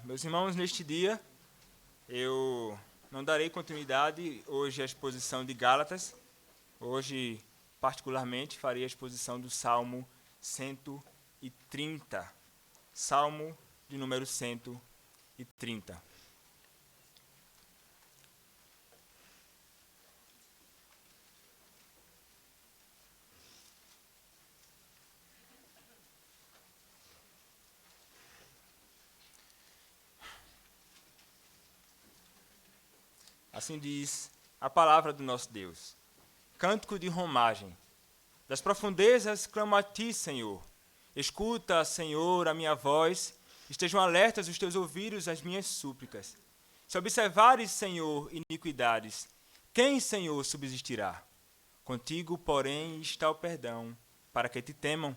Meus irmãos, neste dia eu não darei continuidade hoje à exposição de Gálatas. Hoje, particularmente, farei a exposição do Salmo 130. Salmo de número 130. Assim diz a palavra do nosso Deus. Cântico de romagem. Das profundezas clamo a ti, Senhor. Escuta, Senhor, a minha voz. Estejam alertas os teus ouvidos às minhas súplicas. Se observares, Senhor, iniquidades, quem, Senhor, subsistirá? Contigo, porém, está o perdão, para que te temam.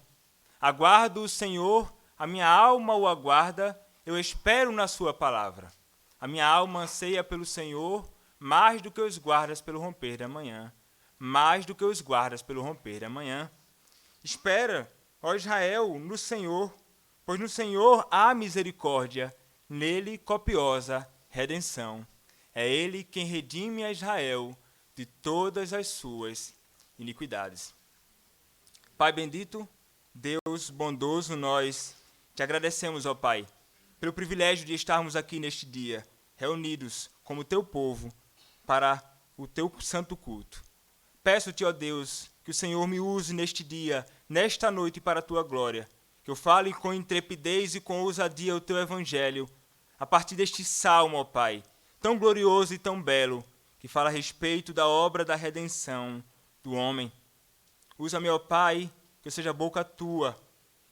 Aguardo o Senhor, a minha alma o aguarda, eu espero na sua palavra. A minha alma anseia pelo Senhor, mais do que os guardas pelo romper da manhã. Mais do que os guardas pelo romper da manhã. Espera, ó Israel, no Senhor, pois no Senhor há misericórdia, nele copiosa redenção. É ele quem redime a Israel de todas as suas iniquidades. Pai bendito, Deus bondoso, nós te agradecemos, ó Pai, pelo privilégio de estarmos aqui neste dia, reunidos como teu povo, para o teu santo culto. Peço-te, ó Deus, que o Senhor me use neste dia, nesta noite, para a tua glória, que eu fale com intrepidez e com ousadia o teu evangelho, a partir deste salmo, ó Pai, tão glorioso e tão belo, que fala a respeito da obra da redenção do homem. Usa-me, ó Pai, que eu seja boca tua,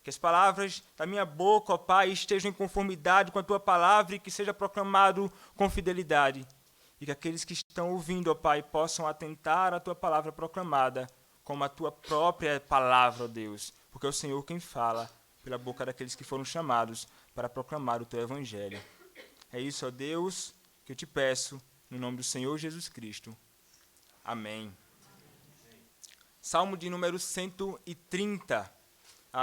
que as palavras da minha boca, ó Pai, estejam em conformidade com a tua palavra e que seja proclamado com fidelidade. E que aqueles que estão ouvindo, ó Pai, possam atentar à tua palavra proclamada como a tua própria palavra, ó Deus, porque é o Senhor quem fala pela boca daqueles que foram chamados para proclamar o teu evangelho. É isso, ó Deus, que eu te peço, no nome do Senhor Jesus Cristo. Amém. Salmo de número 130.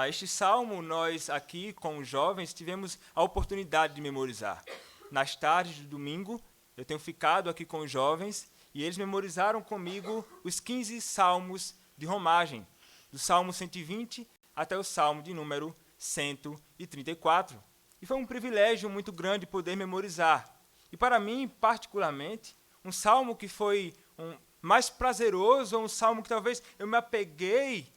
Este salmo nós aqui, com os jovens, tivemos a oportunidade de memorizar. Nas tardes de domingo, eu tenho ficado aqui com os jovens e eles memorizaram comigo os 15 salmos de romagem, do Salmo 120 até o Salmo de número 134. E foi um privilégio muito grande poder memorizar. E para mim, particularmente, um salmo que foi mais prazeroso, ou um salmo que talvez eu me apeguei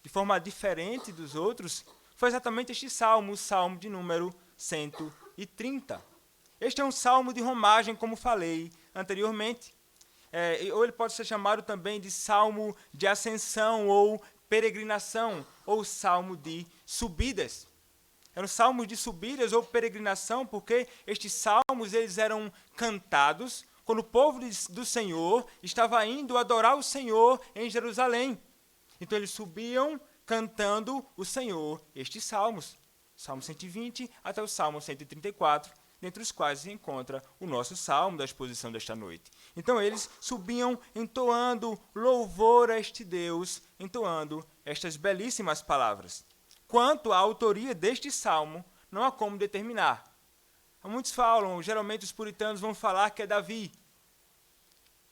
de forma diferente dos outros, foi exatamente este salmo, o Salmo de número 130. Este é um salmo de romagem, como falei anteriormente. Ou ele pode ser chamado também de salmo de ascensão ou peregrinação, ou salmo de subidas. Eram salmos de subidas ou peregrinação, porque estes salmos eles eram cantados quando o povo do Senhor estava indo adorar o Senhor em Jerusalém. Então eles subiam cantando o Senhor estes salmos, Salmo 120 até o Salmo 134, dentre os quais se encontra o nosso salmo da exposição desta noite. Então eles subiam entoando louvor a este Deus, entoando estas belíssimas palavras. Quanto à autoria deste salmo, não há como determinar. Muitos falam, geralmente os puritanos vão falar que é Davi.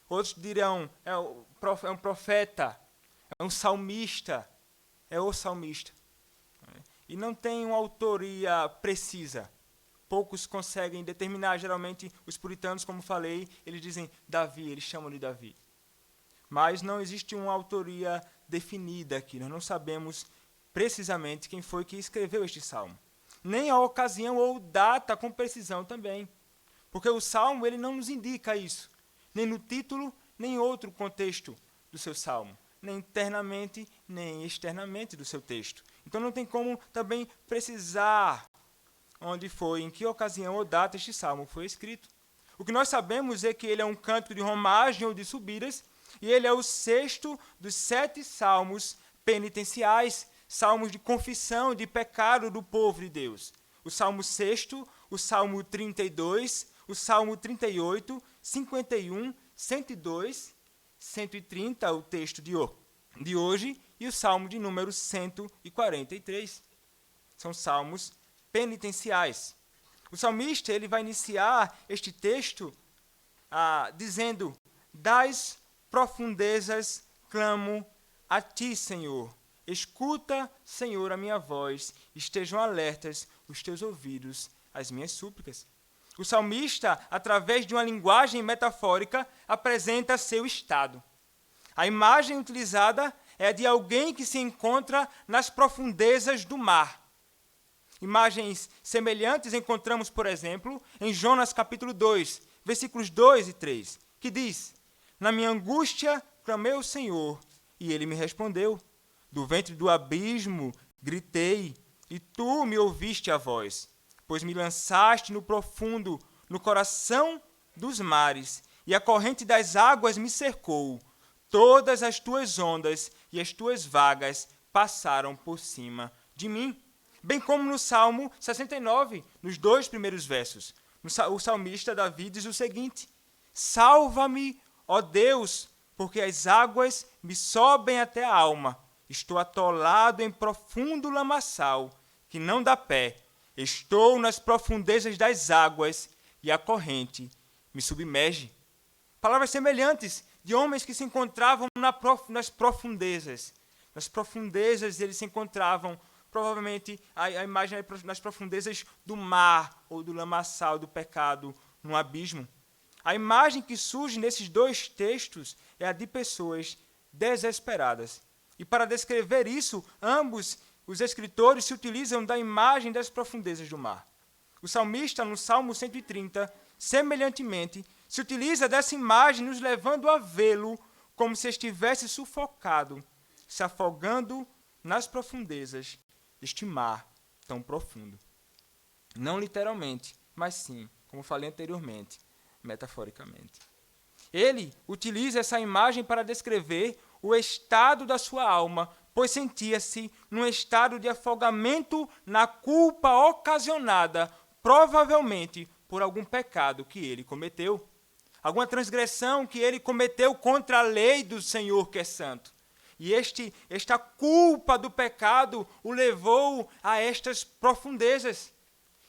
Outros dirão, é um profeta, é um salmista, é o salmista. E não tem uma autoria precisa. Poucos conseguem determinar, geralmente os puritanos, como falei, eles dizem Davi, eles chamam de Davi. Mas não existe uma autoria definida aqui, nós não sabemos precisamente quem foi que escreveu este salmo. Nem a ocasião ou data com precisão também. Porque o salmo ele não nos indica isso, nem no título, nem em outro contexto do seu salmo, nem internamente, nem externamente do seu texto. Então não tem como também precisar onde foi, em que ocasião ou data este salmo foi escrito. O que nós sabemos é que ele é um cântico de romagem ou de subidas, e ele é o 6º dos 7 salmos penitenciais, salmos de confissão de pecado do povo de Deus. O Salmo 6º, o Salmo 32, o Salmo 38, 51, 102, 130, o texto de hoje, e o Salmo de número 143. São salmos penitenciais. O salmista ele vai iniciar este texto dizendo: das profundezas clamo a ti, Senhor. Escuta, Senhor, a minha voz. Estejam alertas os teus ouvidos às minhas súplicas. O salmista, através de uma linguagem metafórica, apresenta seu estado. A imagem utilizada é a de alguém que se encontra nas profundezas do mar. Imagens semelhantes encontramos, por exemplo, em Jonas capítulo 2, versículos 2 e 3, que diz: na minha angústia clamei ao Senhor, e ele me respondeu. Do ventre do abismo gritei, e tu me ouviste a voz. Pois me lançaste no profundo, no coração dos mares, e a corrente das águas me cercou. Todas as tuas ondas e as tuas vagas passaram por cima de mim. Bem como no Salmo 69, nos 2 primeiros versos. O salmista Davi diz o seguinte: salva-me, ó Deus, porque as águas me sobem até a alma. Estou atolado em profundo lamaçal, que não dá pé. Estou nas profundezas das águas, e a corrente me submerge. Palavras semelhantes de homens que se encontravam nas profundezas. Nas profundezas eles se encontravam, provavelmente, a imagem é nas profundezas do mar, ou do lamaçal do pecado, no abismo. A imagem que surge nesses dois textos é a de pessoas desesperadas. E para descrever isso, ambos os escritores se utilizam da imagem das profundezas do mar. O salmista, no Salmo 130, semelhantemente, se utiliza dessa imagem, nos levando a vê-lo como se estivesse sufocado, se afogando nas profundezas deste mar tão profundo. Não literalmente, mas sim, como falei anteriormente, metaforicamente. Ele utiliza essa imagem para descrever o estado da sua alma, pois sentia-se num estado de afogamento na culpa ocasionada, provavelmente por algum pecado que ele cometeu, alguma transgressão que ele cometeu contra a lei do Senhor que é santo. E esta culpa do pecado o levou a estas profundezas.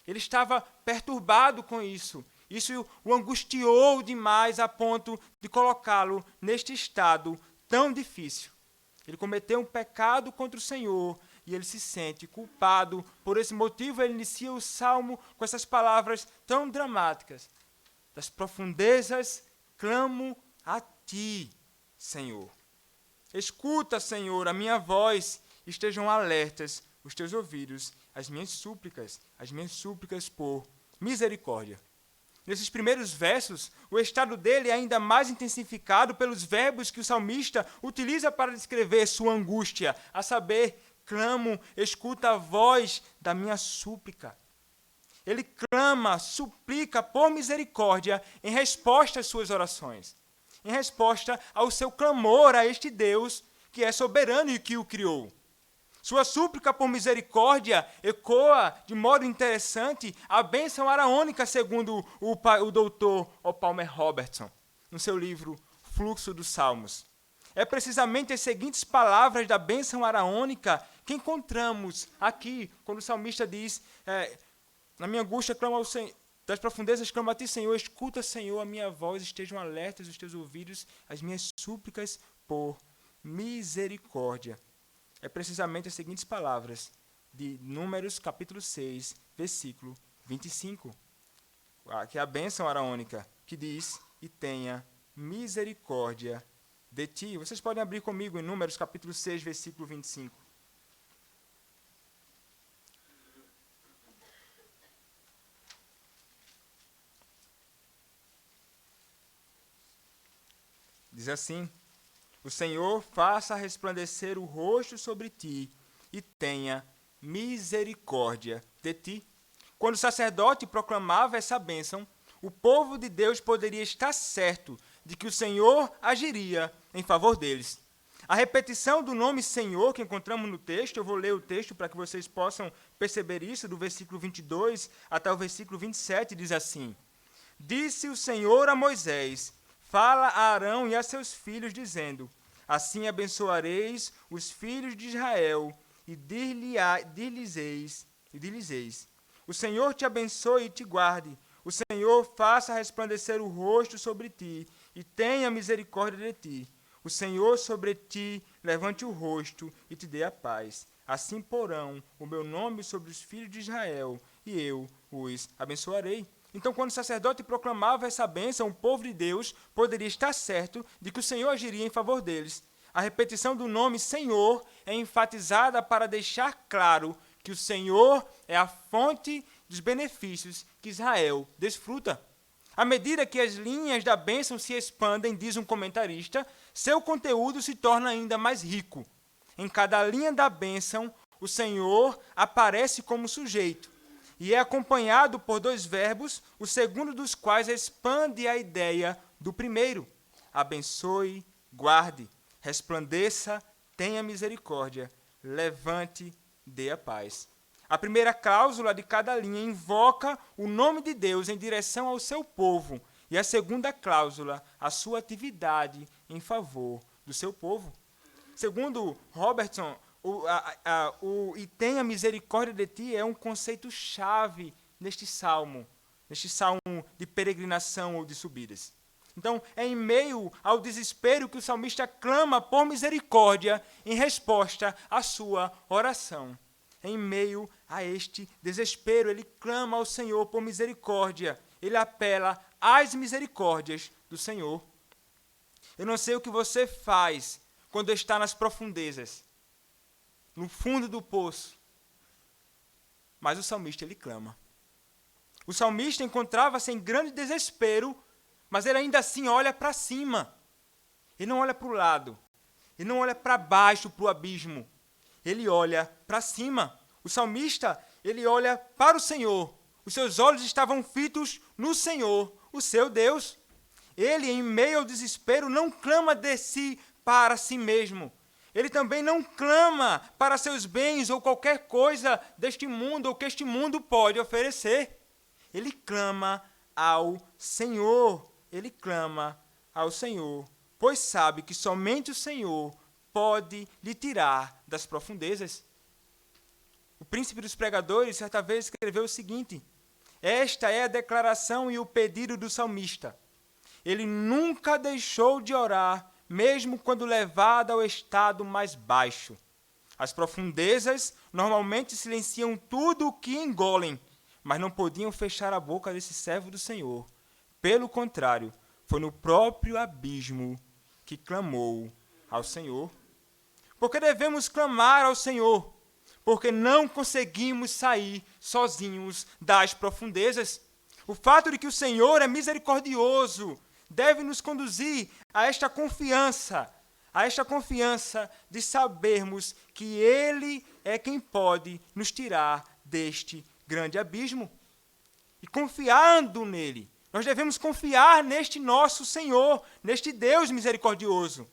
Ele estava perturbado com isso. Isso o angustiou demais a ponto de colocá-lo neste estado tão difícil. Ele cometeu um pecado contra o Senhor e ele se sente culpado. Por esse motivo, ele inicia o salmo com essas palavras tão dramáticas: das profundezas clamo a ti, Senhor. Escuta, Senhor, a minha voz, estejam alertas os teus ouvidos, as minhas súplicas por misericórdia. Nesses primeiros versos, o estado dele é ainda mais intensificado pelos verbos que o salmista utiliza para descrever sua angústia, a saber, clamo, escuta a voz da minha súplica. Ele clama, suplica por misericórdia em resposta às suas orações, em resposta ao seu clamor a este Deus que é soberano e que o criou. Sua súplica por misericórdia ecoa de modo interessante a bênção araônica, segundo o doutor Palmer Robertson, no seu livro Fluxo dos Salmos. É precisamente as seguintes palavras da bênção araônica que encontramos aqui, quando o salmista diz: na minha angústia clamo ao Senhor, das profundezas clamo a ti, Senhor, escuta, Senhor, a minha voz, estejam alertas os teus ouvidos, as minhas súplicas por misericórdia. É precisamente as seguintes palavras de Números capítulo 6, versículo 25, que é a bênção araônica, que diz: e tenha misericórdia de ti. Vocês podem abrir comigo em Números capítulo 6, versículo 25. Diz assim: o Senhor faça resplandecer o rosto sobre ti e tenha misericórdia de ti. Quando o sacerdote proclamava essa bênção, o povo de Deus poderia estar certo de que o Senhor agiria em favor deles. A repetição do nome Senhor que encontramos no texto, eu vou ler o texto para que vocês possam perceber isso, do versículo 22 até o versículo 27, diz assim: disse o Senhor a Moisés: fala a Arão e a seus filhos, dizendo: assim abençoareis os filhos de Israel, e dir-lhes-eis: O Senhor te abençoe e te guarde. O Senhor faça resplandecer o rosto sobre ti e tenha misericórdia de ti. O Senhor sobre ti levante o rosto e te dê a paz. Assim porão o meu nome sobre os filhos de Israel e eu os abençoarei. Então, quando o sacerdote proclamava essa bênção, o povo de Deus poderia estar certo de que o Senhor agiria em favor deles. A repetição do nome Senhor é enfatizada para deixar claro que o Senhor é a fonte dos benefícios que Israel desfruta. À medida que as linhas da bênção se expandem, diz um comentarista, seu conteúdo se torna ainda mais rico. Em cada linha da bênção, o Senhor aparece como sujeito e é acompanhado por dois verbos, o segundo dos quais expande a ideia do primeiro. Abençoe, guarde, resplandeça, tenha misericórdia, levante, dê a paz. A primeira cláusula de cada linha invoca o nome de Deus em direção ao seu povo, e a segunda cláusula, a sua atividade em favor do seu povo. Segundo Robertson, e tenha misericórdia de ti é um conceito-chave neste salmo de peregrinação ou de subidas. Então, é em meio ao desespero que o salmista clama por misericórdia em resposta à sua oração. Em meio a este desespero, ele clama ao Senhor por misericórdia. Ele apela às misericórdias do Senhor. Eu não sei o que você faz quando está nas profundezas, no fundo do poço. Mas o salmista, ele clama. O salmista encontrava-se em grande desespero, mas ele ainda assim olha para cima. Ele não olha para o lado. Ele não olha para baixo, para o abismo. Ele olha para cima. O salmista, ele olha para o Senhor. Os seus olhos estavam fitos no Senhor, o seu Deus. Ele, em meio ao desespero, não clama de si para si mesmo. Ele também não clama para seus bens ou qualquer coisa deste mundo ou que este mundo pode oferecer. Ele clama ao Senhor. Ele clama ao Senhor, pois sabe que somente o Senhor pode lhe tirar das profundezas. O príncipe dos pregadores, certa vez, escreveu o seguinte: esta é a declaração e o pedido do salmista. Ele nunca deixou de orar, mesmo quando levado ao estado mais baixo. As profundezas normalmente silenciam tudo o que engolem, mas não podiam fechar a boca desse servo do Senhor. Pelo contrário, foi no próprio abismo que clamou ao Senhor. Porque devemos clamar ao Senhor? Porque não conseguimos sair sozinhos das profundezas. O fato de que o Senhor é misericordioso deve nos conduzir a esta confiança de sabermos que Ele é quem pode nos tirar deste grande abismo. E confiando nele, nós devemos confiar neste nosso Senhor, neste Deus misericordioso.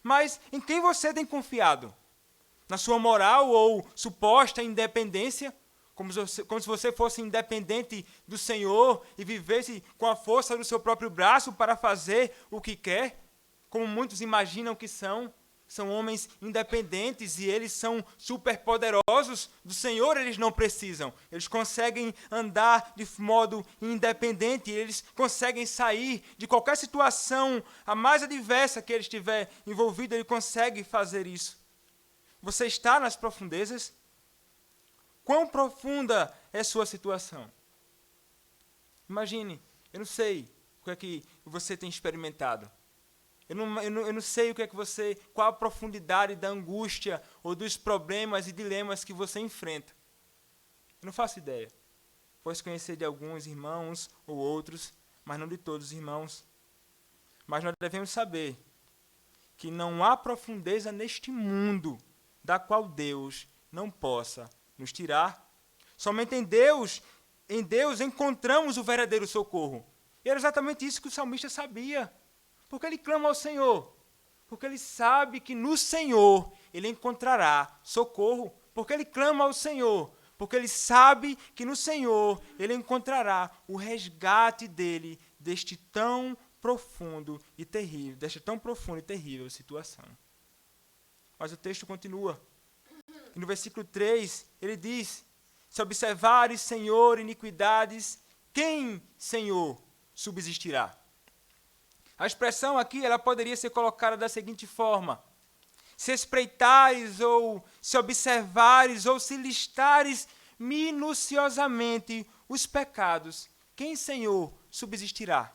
Mas em quem você tem confiado? Na sua moral ou suposta independência? Como se você fosse independente do Senhor e vivesse com a força do seu próprio braço para fazer o que quer? Como muitos imaginam que são homens independentes e eles são superpoderosos. Do Senhor eles não precisam. Eles conseguem andar de modo independente, eles conseguem sair de qualquer situação, a mais adversa que ele estiver envolvido, ele consegue fazer isso. Você está nas profundezas? Quão profunda é sua situação? Imagine, eu não sei o que é que você tem experimentado. Eu não sei o que é que qual a profundidade da angústia ou dos problemas e dilemas que você enfrenta. Eu não faço ideia. Posso conhecer de alguns irmãos ou outros, mas não de todos os irmãos. Mas nós devemos saber que não há profundeza neste mundo da qual Deus não possa nos tirar. Somente em Deus encontramos o verdadeiro socorro. E era exatamente isso que o salmista sabia. Porque ele clama ao Senhor. Porque ele sabe que no Senhor ele encontrará socorro. Porque ele clama ao Senhor. Porque ele sabe que no Senhor ele encontrará o resgate dele desta tão profunda e terrível situação. Mas o texto continua. E no versículo 3, ele diz: se observares, Senhor, iniquidades, quem, Senhor, subsistirá? A expressão aqui ela poderia ser colocada da seguinte forma: se espreitares ou se observares ou se listares minuciosamente os pecados, quem, Senhor, subsistirá?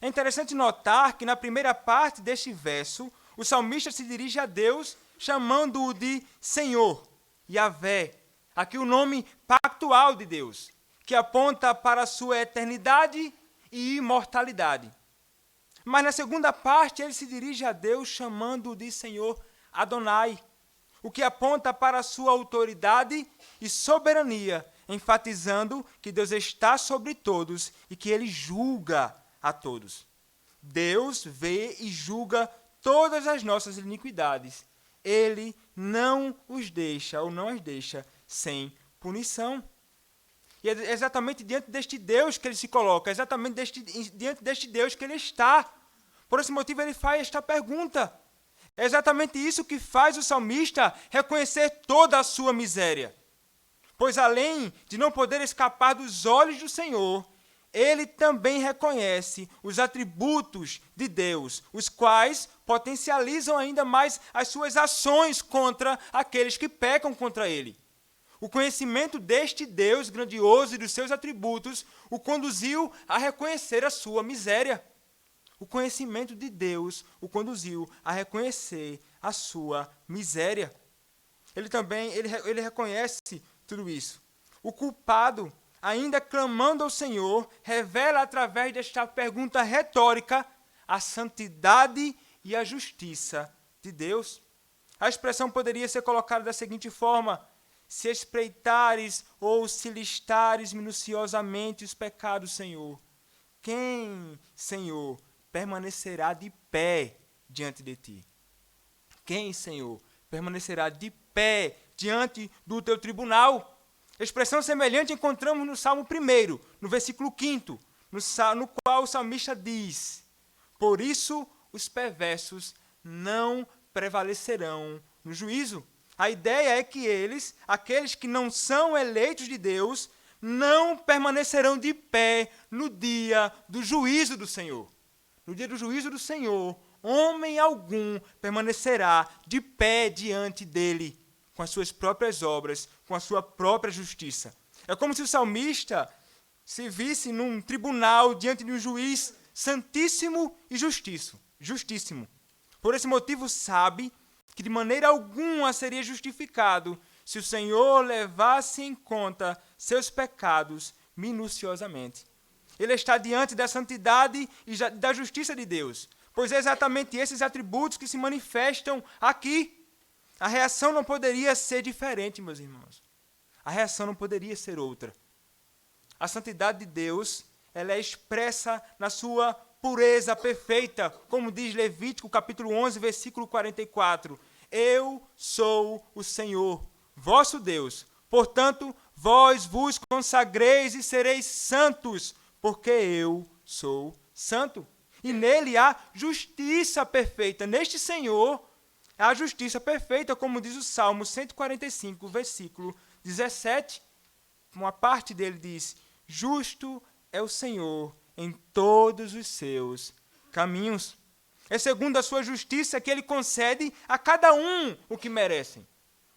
É interessante notar que na primeira parte deste verso, o salmista se dirige a Deus chamando-o de Senhor, Yahvé, aqui o nome pactual de Deus, que aponta para a sua eternidade e imortalidade. Mas na segunda parte ele se dirige a Deus chamando-o de Senhor Adonai, o que aponta para a sua autoridade e soberania, enfatizando que Deus está sobre todos e que ele julga a todos. Deus vê e julga todas as nossas iniquidades. Ele não os deixa ou não as deixa sem punição. E é exatamente diante deste Deus que ele se coloca, é exatamente diante deste Deus que ele está. Por esse motivo ele faz esta pergunta. É exatamente isso que faz o salmista reconhecer toda a sua miséria. Pois além de não poder escapar dos olhos do Senhor, ele também reconhece os atributos de Deus, os quais potencializam ainda mais as suas ações contra aqueles que pecam contra ele. O conhecimento deste Deus grandioso e dos seus atributos o conduziu a reconhecer a sua miséria. O conhecimento de Deus o conduziu a reconhecer a sua miséria. Ele reconhece tudo isso. O culpado, ainda clamando ao Senhor, revela através desta pergunta retórica a santidade e a justiça de Deus. A expressão poderia ser colocada da seguinte forma: se espreitares ou se listares minuciosamente os pecados, Senhor, quem, Senhor, permanecerá de pé diante de ti? Quem, Senhor, permanecerá de pé diante do teu tribunal? Expressão semelhante encontramos no Salmo 1, no versículo 5, no qual o salmista diz: por isso os perversos não prevalecerão no juízo. A ideia é que eles, aqueles que não são eleitos de Deus, não permanecerão de pé no dia do juízo do Senhor. No dia do juízo do Senhor, homem algum permanecerá de pé diante dele, com as suas próprias obras, com a sua própria justiça. É como se o salmista se visse num tribunal diante de um juiz santíssimo e justíssimo. Por esse motivo sabe que de maneira alguma seria justificado se o Senhor levasse em conta seus pecados minuciosamente. Ele está diante da santidade e da justiça de Deus, pois é exatamente esses atributos que se manifestam aqui. A reação não poderia ser diferente, meus irmãos. A reação não poderia ser outra. A santidade de Deus, ela é expressa na sua pureza perfeita, como diz Levítico capítulo 11, versículo 44. Eu sou o Senhor, vosso Deus. Portanto, vós vos consagreis e sereis santos, porque eu sou santo. E nele há justiça perfeita. Neste Senhor há justiça perfeita, como diz o Salmo 145, versículo 17. Uma parte dele diz: justo é o Senhor em todos os seus caminhos. É segundo a sua justiça que ele concede a cada um o que merecem.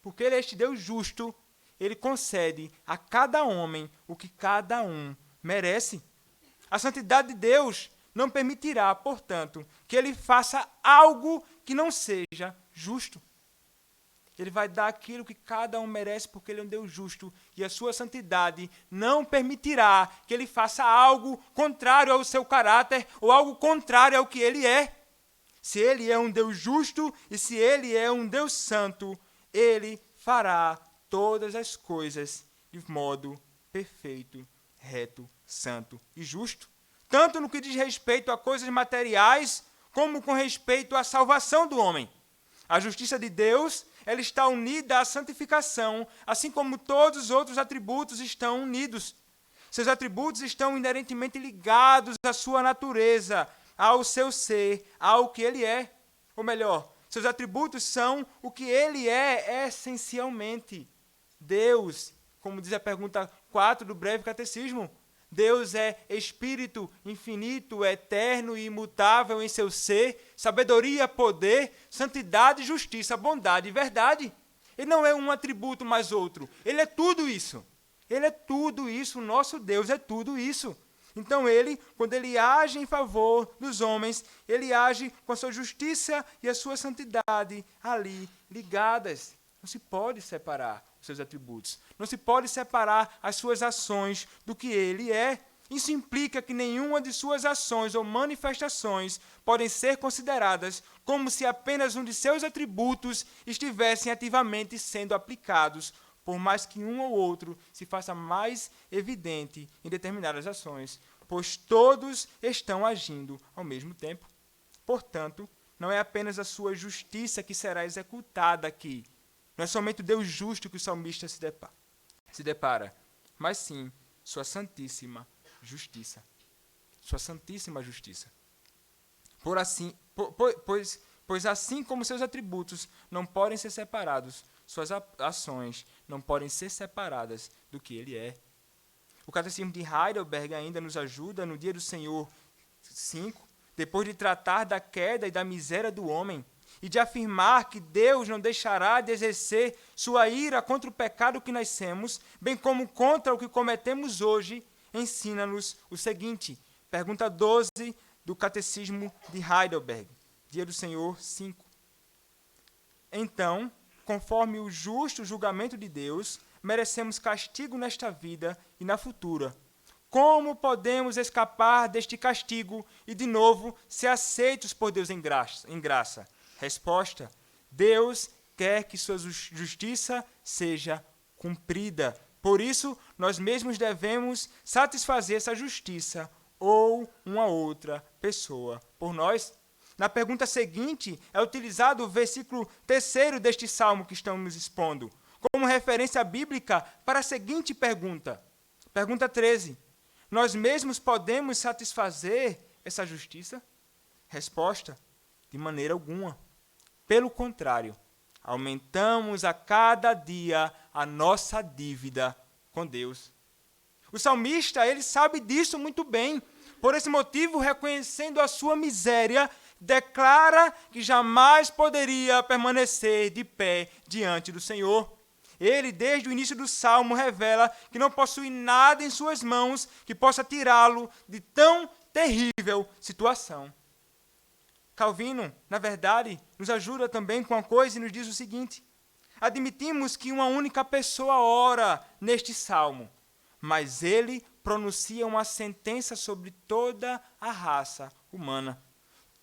Porque ele é este Deus justo, ele concede a cada homem o que cada um merece. A santidade de Deus não permitirá, portanto, que ele faça algo que não seja justo. Ele vai dar aquilo que cada um merece, porque ele é um Deus justo. E a sua santidade não permitirá que ele faça algo contrário ao seu caráter ou algo contrário ao que ele é. Se ele é um Deus justo e se ele é um Deus santo, ele fará todas as coisas de modo perfeito, reto, santo e justo. Tanto no que diz respeito a coisas materiais, como com respeito à salvação do homem. A justiça de Deus, ela está unida à santificação, assim como todos os outros atributos estão unidos. Seus atributos estão inerentemente ligados à sua natureza, ao seu ser, ao que ele é. Ou melhor, seus atributos são o que ele é essencialmente. Deus, como diz a pergunta 4 do breve catecismo. Deus é espírito infinito, eterno e imutável em seu ser, sabedoria, poder, santidade, justiça, bondade e verdade. Ele não é um atributo mais outro, ele é tudo isso. Ele é tudo isso, o nosso Deus é tudo isso. Então ele, quando ele age em favor dos homens, ele age com a sua justiça e a sua santidade ali ligadas. Não se pode separar os seus atributos. Não se pode separar as suas ações do que ele é. Isso implica que nenhuma de suas ações ou manifestações podem ser consideradas como se apenas um de seus atributos estivessem ativamente sendo aplicados, por mais que um ou outro se faça mais evidente em determinadas ações, pois todos estão agindo ao mesmo tempo. Portanto, não é apenas a sua justiça que será executada aqui. Não é somente o Deus justo que o salmista se depara, mas sim sua santíssima justiça. Sua santíssima justiça. Pois assim como seus atributos não podem ser separados, suas ações não podem ser separadas do que ele é. O Catecismo de Heidelberg ainda nos ajuda no Dia do Senhor 5, depois de tratar da queda e da miséria do homem, e de afirmar que Deus não deixará de exercer sua ira contra o pecado que nascemos, bem como contra o que cometemos hoje, ensina-nos o seguinte, pergunta 12 do Catecismo de Heidelberg, Dia do Senhor 5. Então, conforme o justo julgamento de Deus, merecemos castigo nesta vida e na futura. Como podemos escapar deste castigo e, de novo, ser aceitos por Deus em graça? Resposta: Deus quer que sua justiça seja cumprida. Por isso, nós mesmos devemos satisfazer essa justiça ou uma outra pessoa por nós. Na pergunta seguinte, é utilizado o versículo 3º deste salmo que estamos expondo, como referência bíblica para a seguinte pergunta. Pergunta 13. Nós mesmos podemos satisfazer essa justiça? Resposta: de maneira alguma. Pelo contrário, aumentamos a cada dia a nossa dívida com Deus. O salmista, ele sabe disso muito bem. Por esse motivo, reconhecendo a sua miséria, declara que jamais poderia permanecer de pé diante do Senhor. Ele, desde o início do Salmo, revela que não possui nada em suas mãos que possa tirá-lo de tão terrível situação. Calvino, na verdade, nos ajuda também com uma coisa e nos diz o seguinte: admitimos que uma única pessoa ora neste Salmo, mas ele pronuncia uma sentença sobre toda a raça humana.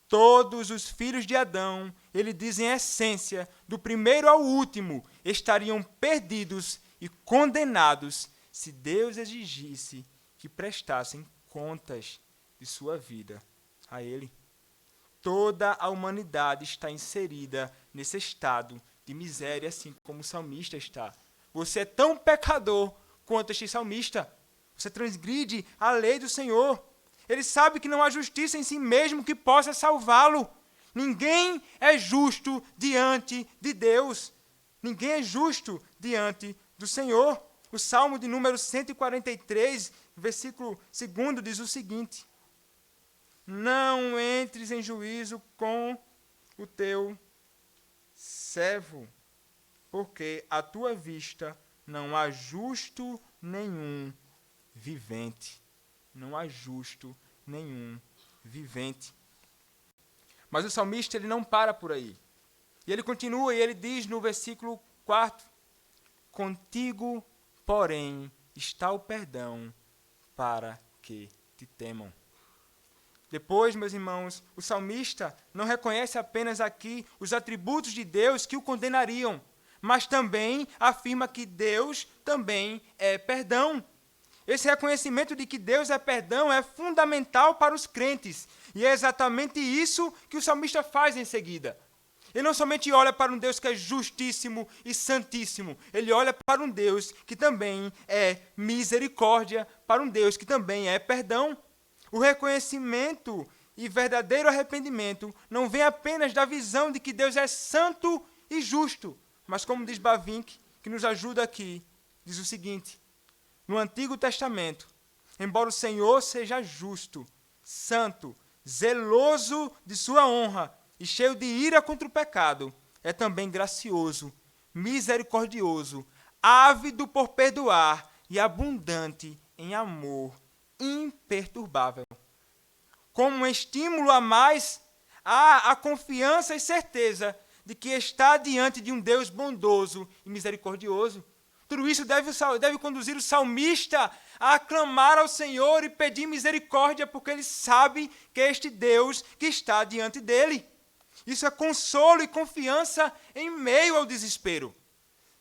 Todos os filhos de Adão, ele diz em essência, do primeiro ao último, estariam perdidos e condenados se Deus exigisse que prestassem contas de sua vida a ele. Toda a humanidade está inserida nesse estado de miséria, assim como o salmista está. Você é tão pecador quanto este salmista. Você transgride a lei do Senhor. Ele sabe que não há justiça em si mesmo que possa salvá-lo. Ninguém é justo diante de Deus. Ninguém é justo diante do Senhor. O Salmo de número 143, versículo 2, diz o seguinte: não entres em juízo com o teu servo, porque à tua vista não há justo nenhum vivente. Não há justo nenhum vivente. Mas o salmista, ele não para por aí. E ele continua e ele diz no versículo 4, contigo, porém, está o perdão para que te temam. Depois, meus irmãos, o salmista não reconhece apenas aqui os atributos de Deus que o condenariam, mas também afirma que Deus também é perdão. Esse reconhecimento de que Deus é perdão é fundamental para os crentes. E é exatamente isso que o salmista faz em seguida. Ele não somente olha para um Deus que é justíssimo e santíssimo, ele olha para um Deus que também é misericórdia, para um Deus que também é perdão. O reconhecimento e verdadeiro arrependimento não vem apenas da visão de que Deus é santo e justo, mas como diz Bavinck, que nos ajuda aqui, diz o seguinte: no Antigo Testamento, embora o Senhor seja justo, santo, zeloso de sua honra e cheio de ira contra o pecado, é também gracioso, misericordioso, ávido por perdoar e abundante em amor imperturbável. Como um estímulo a mais, há a confiança e certeza de que está diante de um Deus bondoso e misericordioso. Tudo isso deve conduzir o salmista a aclamar ao Senhor e pedir misericórdia, porque ele sabe que é este Deus que está diante dele. Isso é consolo e confiança em meio ao desespero.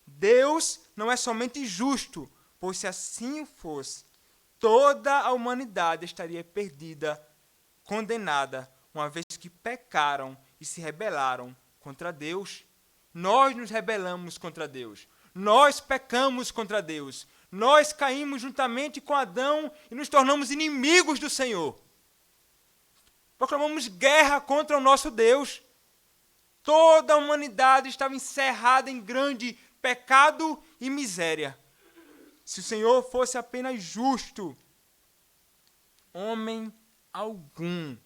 Deus não é somente justo, pois se assim fosse, toda a humanidade estaria perdida, condenada, uma vez que pecaram e se rebelaram contra Deus. Nós nos rebelamos contra Deus. Nós pecamos contra Deus. Nós caímos juntamente com Adão e nos tornamos inimigos do Senhor. Proclamamos guerra contra o nosso Deus. Toda a humanidade estava encerrada em grande pecado e miséria. Se o Senhor fosse apenas justo, homem algum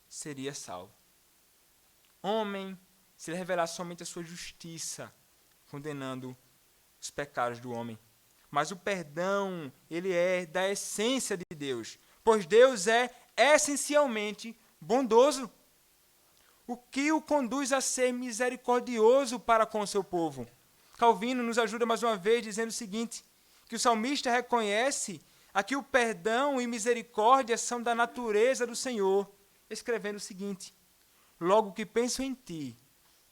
seria salvo. Homem, se ele revelasse somente a sua justiça, condenando os pecados do homem. Mas o perdão, ele é da essência de Deus, pois Deus é essencialmente bondoso. O que o conduz a ser misericordioso para com o seu povo? Calvino nos ajuda mais uma vez dizendo o seguinte, que o salmista reconhece aqui o perdão e misericórdia são da natureza do Senhor, escrevendo o seguinte: logo que penso em ti,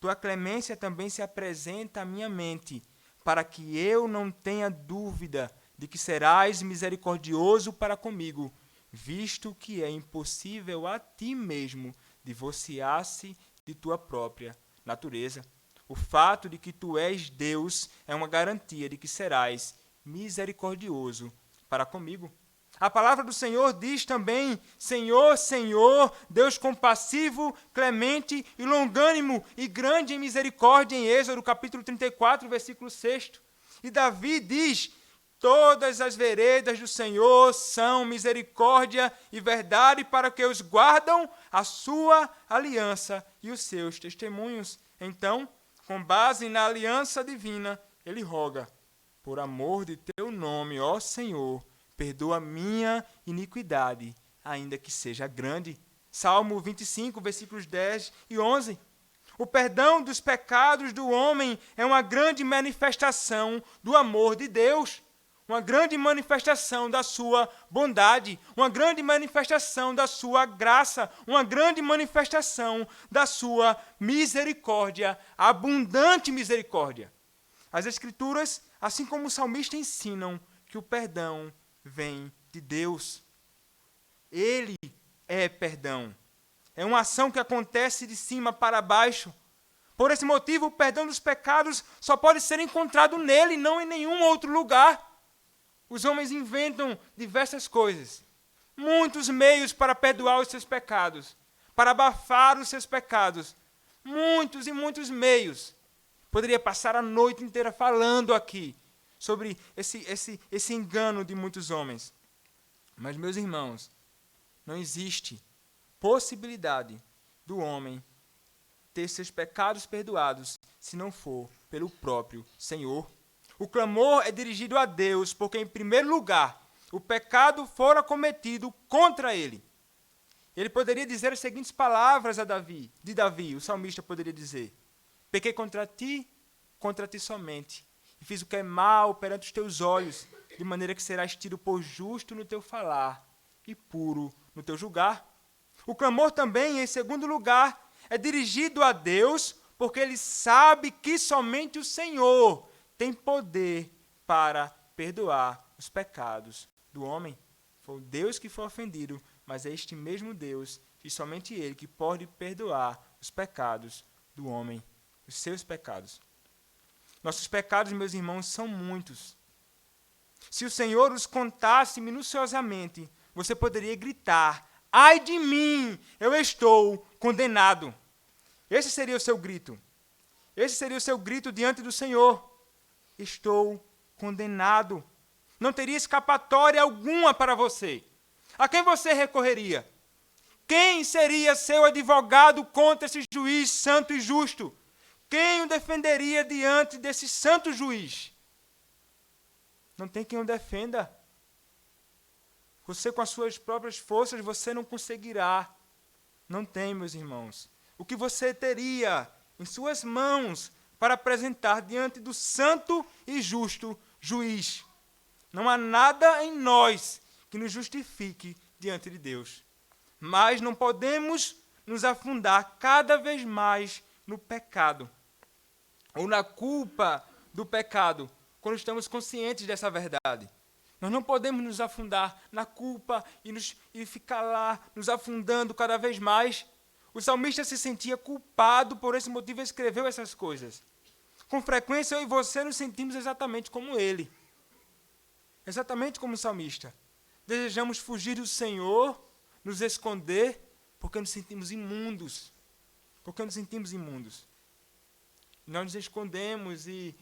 tua clemência também se apresenta à minha mente, para que eu não tenha dúvida de que serás misericordioso para comigo, visto que é impossível a ti mesmo divorciar-se de tua própria natureza. O fato de que tu és Deus é uma garantia de que serás misericordioso para comigo. A palavra do Senhor diz também: Senhor, Senhor, Deus compassivo, clemente e longânimo e grande em misericórdia, em Êxodo capítulo 34, versículo 6. E Davi diz: todas as veredas do Senhor são misericórdia e verdade para que os guardam a sua aliança e os seus testemunhos. Então, com base na aliança divina, ele roga: por amor de teu nome, ó Senhor, perdoa minha iniquidade, ainda que seja grande. Salmo 25, versículos 10 e 11. O perdão dos pecados do homem é uma grande manifestação do amor de Deus, uma grande manifestação da sua bondade, uma grande manifestação da sua graça, uma grande manifestação da sua misericórdia, abundante misericórdia. As Escrituras, assim como o salmista, ensinam que o perdão vem de Deus. Ele é perdão. É uma ação que acontece de cima para baixo. Por esse motivo, o perdão dos pecados só pode ser encontrado nele, não em nenhum outro lugar. Os homens inventam diversas coisas, muitos meios para perdoar os seus pecados, para abafar os seus pecados. Muitos e muitos meios. Poderia passar a noite inteira falando aqui sobre esse engano de muitos homens. Mas, meus irmãos, não existe possibilidade do homem ter seus pecados perdoados se não for pelo próprio Senhor. O clamor é dirigido a Deus, porque, em primeiro lugar, o pecado fora cometido contra ele. Ele poderia dizer as seguintes palavras de Davi, o salmista poderia dizer: pequei contra ti somente, e fiz o que é mal perante os teus olhos, de maneira que serás tido por justo no teu falar e puro no teu julgar. O clamor também, em segundo lugar, é dirigido a Deus, porque ele sabe que somente o Senhor tem poder para perdoar os pecados do homem. Foi o Deus que foi ofendido, mas é este mesmo Deus, e somente ele, que pode perdoar os pecados do homem, os seus pecados. Nossos pecados, meus irmãos, são muitos. Se o Senhor os contasse minuciosamente, você poderia gritar: ai de mim, eu estou condenado. Esse seria o seu grito. Esse seria o seu grito diante do Senhor: estou condenado. Não teria escapatória alguma para você. A quem você recorreria? Quem seria seu advogado contra esse juiz santo e justo? Quem o defenderia diante desse santo juiz? Não tem quem o defenda. Você, com as suas próprias forças, você não conseguirá. Não tem, meus irmãos. O que você teria em suas mãos para apresentar diante do santo e justo juiz? Não há nada em nós que nos justifique diante de Deus. Mas não podemos nos afundar cada vez mais no pecado, ou na culpa do pecado, quando estamos conscientes dessa verdade. Nós não podemos nos afundar na culpa e ficar lá nos afundando cada vez mais. O salmista se sentia culpado, por esse motivo escreveu essas coisas. Com frequência eu e você nos sentimos exatamente como ele. Exatamente como o salmista. Desejamos fugir do Senhor, nos esconder, porque nos sentimos imundos. Porque nos sentimos imundos. Nós nos escondemos e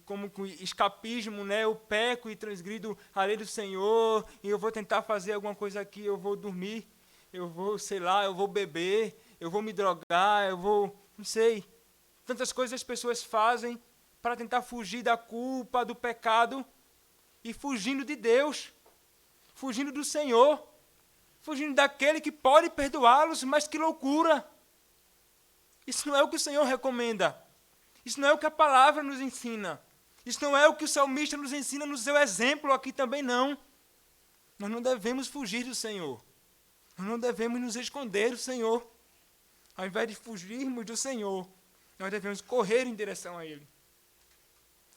como com escapismo, né? Eu peco e transgrido a lei do Senhor, e eu vou tentar fazer alguma coisa aqui, eu vou dormir, eu vou, sei lá, eu vou beber, eu vou me drogar, eu vou, não sei. Tantas coisas as pessoas fazem para tentar fugir da culpa, do pecado, e fugindo de Deus, fugindo do Senhor, fugindo daquele que pode perdoá-los, mas que loucura! Isso não é o que o Senhor recomenda. Isso não é o que a palavra nos ensina. Isso não é o que o salmista nos ensina no seu exemplo aqui também não. Nós não devemos fugir do Senhor. Nós não devemos nos esconder do Senhor. Ao invés de fugirmos do Senhor, nós devemos correr em direção a Ele.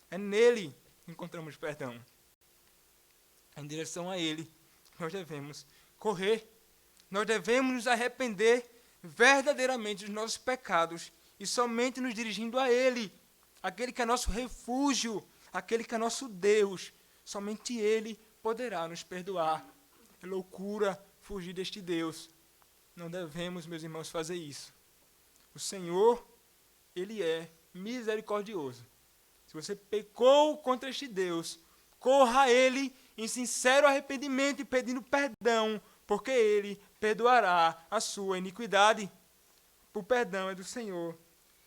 É nele que encontramos perdão. É em direção a Ele que nós devemos correr. Nós devemos nos arrepender verdadeiramente dos nossos pecados e somente nos dirigindo a Ele, aquele que é nosso refúgio, aquele que é nosso Deus. Somente Ele poderá nos perdoar. É loucura fugir deste Deus. Não devemos, meus irmãos, fazer isso. O Senhor, Ele é misericordioso. Se você pecou contra este Deus, corra a Ele em sincero arrependimento e pedindo perdão, porque Ele perdoará a sua iniquidade. O perdão é do Senhor.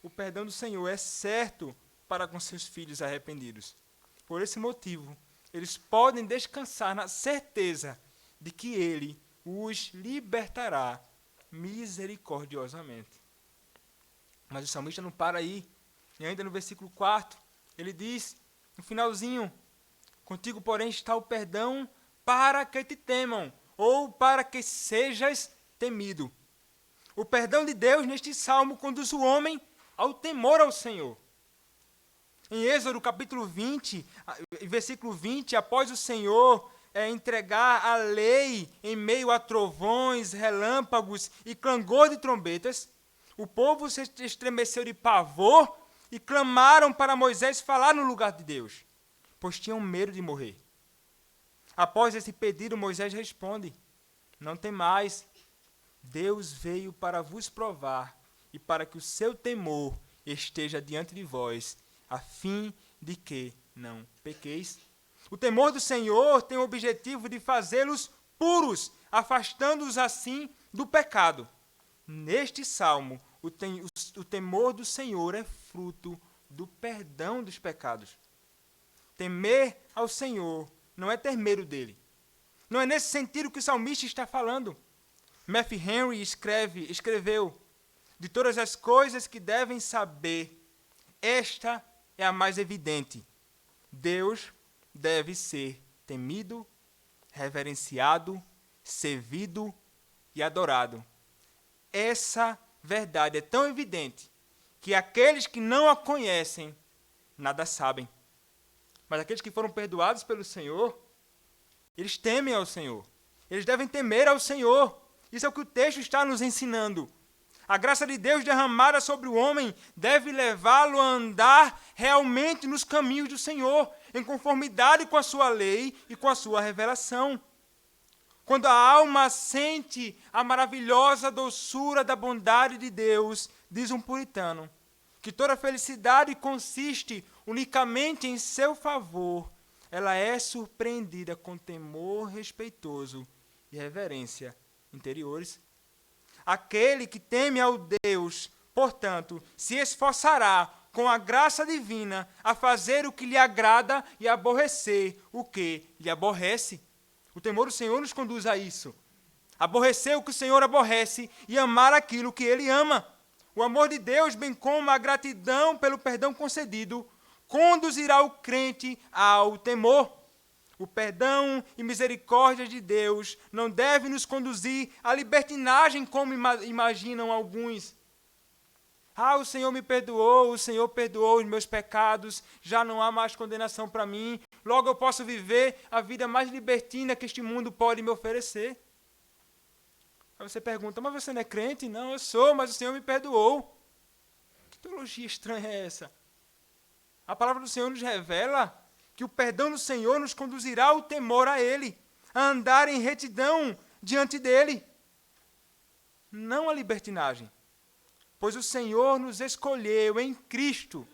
O perdão do Senhor é certo para com seus filhos arrependidos. Por esse motivo, eles podem descansar na certeza de que Ele os libertará misericordiosamente. Mas o salmista não para aí. E ainda no versículo 4, ele diz, no finalzinho, contigo, porém, está o perdão para que te temam, ou para que sejas temido. O perdão de Deus neste salmo conduz o homem ao temor ao Senhor. Em Êxodo capítulo 20, versículo 20, após o Senhor entregar a lei em meio a trovões, relâmpagos e clangor de trombetas, o povo se estremeceu de pavor e clamaram para Moisés falar no lugar de Deus, pois tinham medo de morrer. Após esse pedido, Moisés responde, não temais, Deus veio para vos provar e para que o seu temor esteja diante de vós, a fim de que não pequeis. O temor do Senhor tem o objetivo de fazê-los puros, afastando-os assim do pecado. Neste salmo, o temor do Senhor é fruto do perdão dos pecados. Temer ao Senhor não é ter medo dele. Não é nesse sentido que o salmista está falando. Matthew Henry escreveu, de todas as coisas que devem saber, esta é a mais evidente. Deus deve ser temido, reverenciado, servido e adorado. Essa verdade é tão evidente que aqueles que não a conhecem nada sabem. Mas aqueles que foram perdoados pelo Senhor, eles temem ao Senhor. Eles devem temer ao Senhor. Isso é o que o texto está nos ensinando. A graça de Deus derramada sobre o homem deve levá-lo a andar realmente nos caminhos do Senhor, em conformidade com a sua lei e com a sua revelação. Quando a alma sente a maravilhosa doçura da bondade de Deus, diz um puritano, que toda felicidade consiste unicamente em seu favor, ela é surpreendida com temor respeitoso e reverência interiores. Aquele que teme ao Deus, portanto, se esforçará com a graça divina a fazer o que lhe agrada e aborrecer o que lhe aborrece. O temor do Senhor nos conduz a isso. Aborrecer o que o Senhor aborrece e amar aquilo que Ele ama. O amor de Deus, bem como a gratidão pelo perdão concedido, conduzirá o crente ao temor. O perdão e misericórdia de Deus não deve nos conduzir à libertinagem, como imaginam alguns. O Senhor me perdoou, o Senhor perdoou os meus pecados, já não há mais condenação para mim, logo eu posso viver a vida mais libertina que este mundo pode me oferecer. Aí você pergunta, mas você não é crente? Não, eu sou, mas o Senhor me perdoou. Que teologia estranha é essa? A palavra do Senhor nos revela que o perdão do Senhor nos conduzirá ao temor a Ele, a andar em retidão diante dEle. Não a libertinagem. Pois o Senhor nos escolheu em Cristo,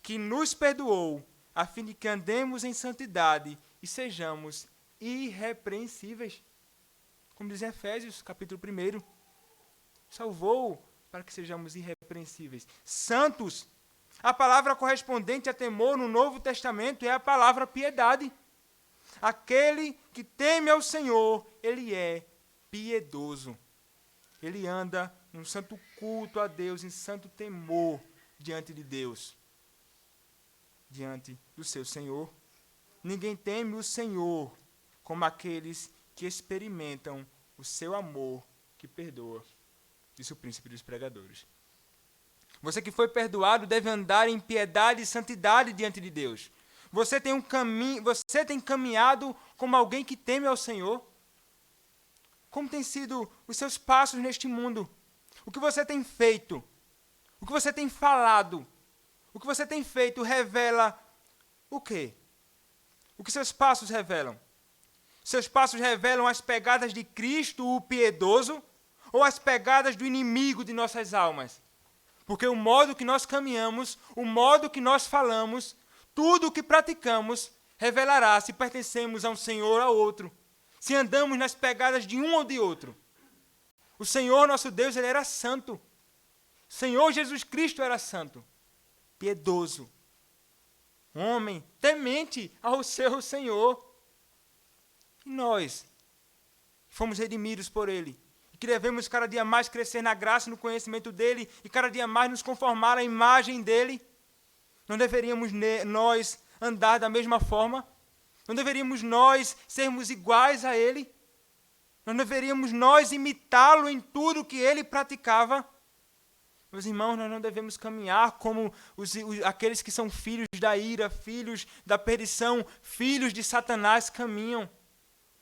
que nos perdoou, a fim de que andemos em santidade e sejamos irrepreensíveis. Como diz em Efésios, capítulo 1. Salvou para que sejamos irrepreensíveis. Santos. A palavra correspondente a temor no Novo Testamento é a palavra piedade. Aquele que teme ao Senhor, ele é piedoso. Ele anda num santo culto a Deus, em santo temor diante de Deus, diante do seu Senhor. Ninguém teme o Senhor como aqueles que experimentam o seu amor que perdoa, disse o príncipe dos pregadores. Você que foi perdoado deve andar em piedade e santidade diante de Deus. Você tem caminhado como alguém que teme ao Senhor? Como têm sido os seus passos neste mundo? O que você tem feito? O que você tem falado? O que você tem feito revela o quê? O que seus passos revelam? Seus passos revelam as pegadas de Cristo, o piedoso, ou as pegadas do inimigo de nossas almas? Porque o modo que nós caminhamos, o modo que nós falamos, tudo o que praticamos, revelará se pertencemos a um Senhor ou a outro, se andamos nas pegadas de um ou de outro. O Senhor, nosso Deus, Ele era santo. O Senhor Jesus Cristo era santo, piedoso, homem temente ao seu Senhor. E nós fomos redimidos por Ele, e que devemos cada dia mais crescer na graça e no conhecimento dEle, e cada dia mais nos conformar à imagem dEle. Não deveríamos nós andar da mesma forma? Não deveríamos nós sermos iguais a Ele? Não deveríamos nós imitá-lo em tudo que Ele praticava? Meus irmãos, nós não devemos caminhar como aqueles que são filhos da ira, filhos da perdição, filhos de Satanás caminham.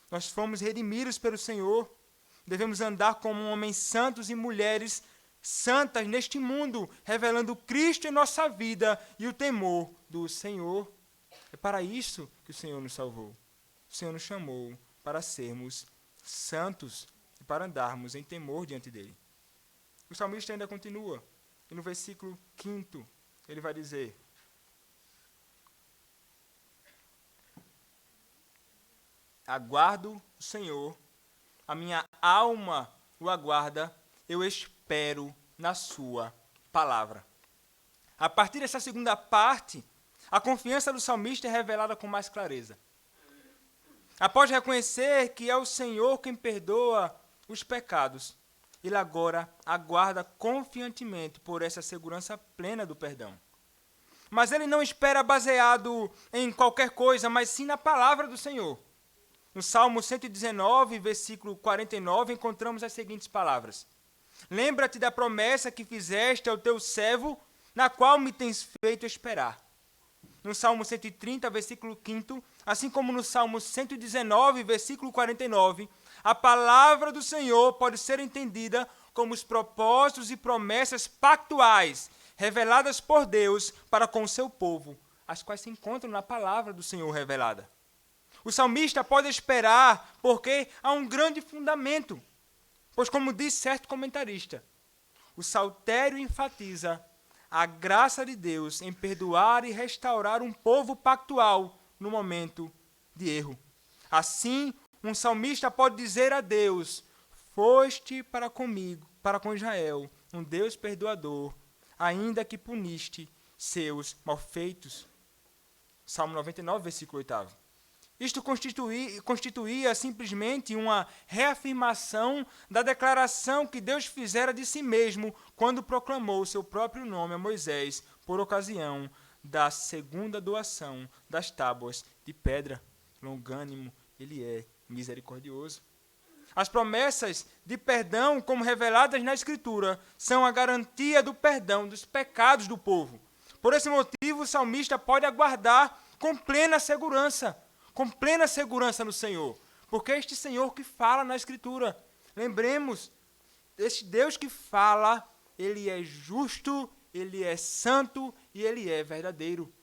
Nós fomos redimidos pelo Senhor. Devemos andar como homens santos e mulheres santas neste mundo, revelando Cristo em nossa vida e o temor do Senhor. É para isso que o Senhor nos salvou. O Senhor nos chamou para sermos santos e para andarmos em temor diante dEle. O salmista ainda continua, e no versículo 5, ele vai dizer: aguardo o Senhor, a minha alma o aguarda, eu espero na sua palavra. A partir dessa segunda parte, a confiança do salmista é revelada com mais clareza. Após reconhecer que é o Senhor quem perdoa os pecados, ele agora aguarda confiantemente por essa segurança plena do perdão. Mas ele não espera baseado em qualquer coisa, mas sim na palavra do Senhor. No Salmo 119, versículo 49, encontramos as seguintes palavras: lembra-te da promessa que fizeste ao teu servo, na qual me tens feito esperar. No Salmo 130, versículo 5, assim como no Salmo 119, versículo 49, a palavra do Senhor pode ser entendida como os propósitos e promessas pactuais reveladas por Deus para com o seu povo, as quais se encontram na palavra do Senhor revelada. O salmista pode esperar porque há um grande fundamento, pois, como diz certo comentarista, o saltério enfatiza a graça de Deus em perdoar e restaurar um povo pactual no momento de erro. Assim, um salmista pode dizer a Deus: foste para comigo, para com Israel, um Deus perdoador, ainda que puniste seus malfeitos. Salmo 99, versículo 8. Isto constituía simplesmente uma reafirmação da declaração que Deus fizera de si mesmo quando proclamou seu próprio nome a Moisés por ocasião da segunda doação das tábuas de pedra. Longânimo, ele é misericordioso. As promessas de perdão, como reveladas na Escritura, são a garantia do perdão dos pecados do povo. Por esse motivo, o salmista pode aguardar com plena segurança no Senhor, porque é este Senhor que fala na Escritura. Lembremos, este Deus que fala, ele é justo, ele é santo e ele é verdadeiro.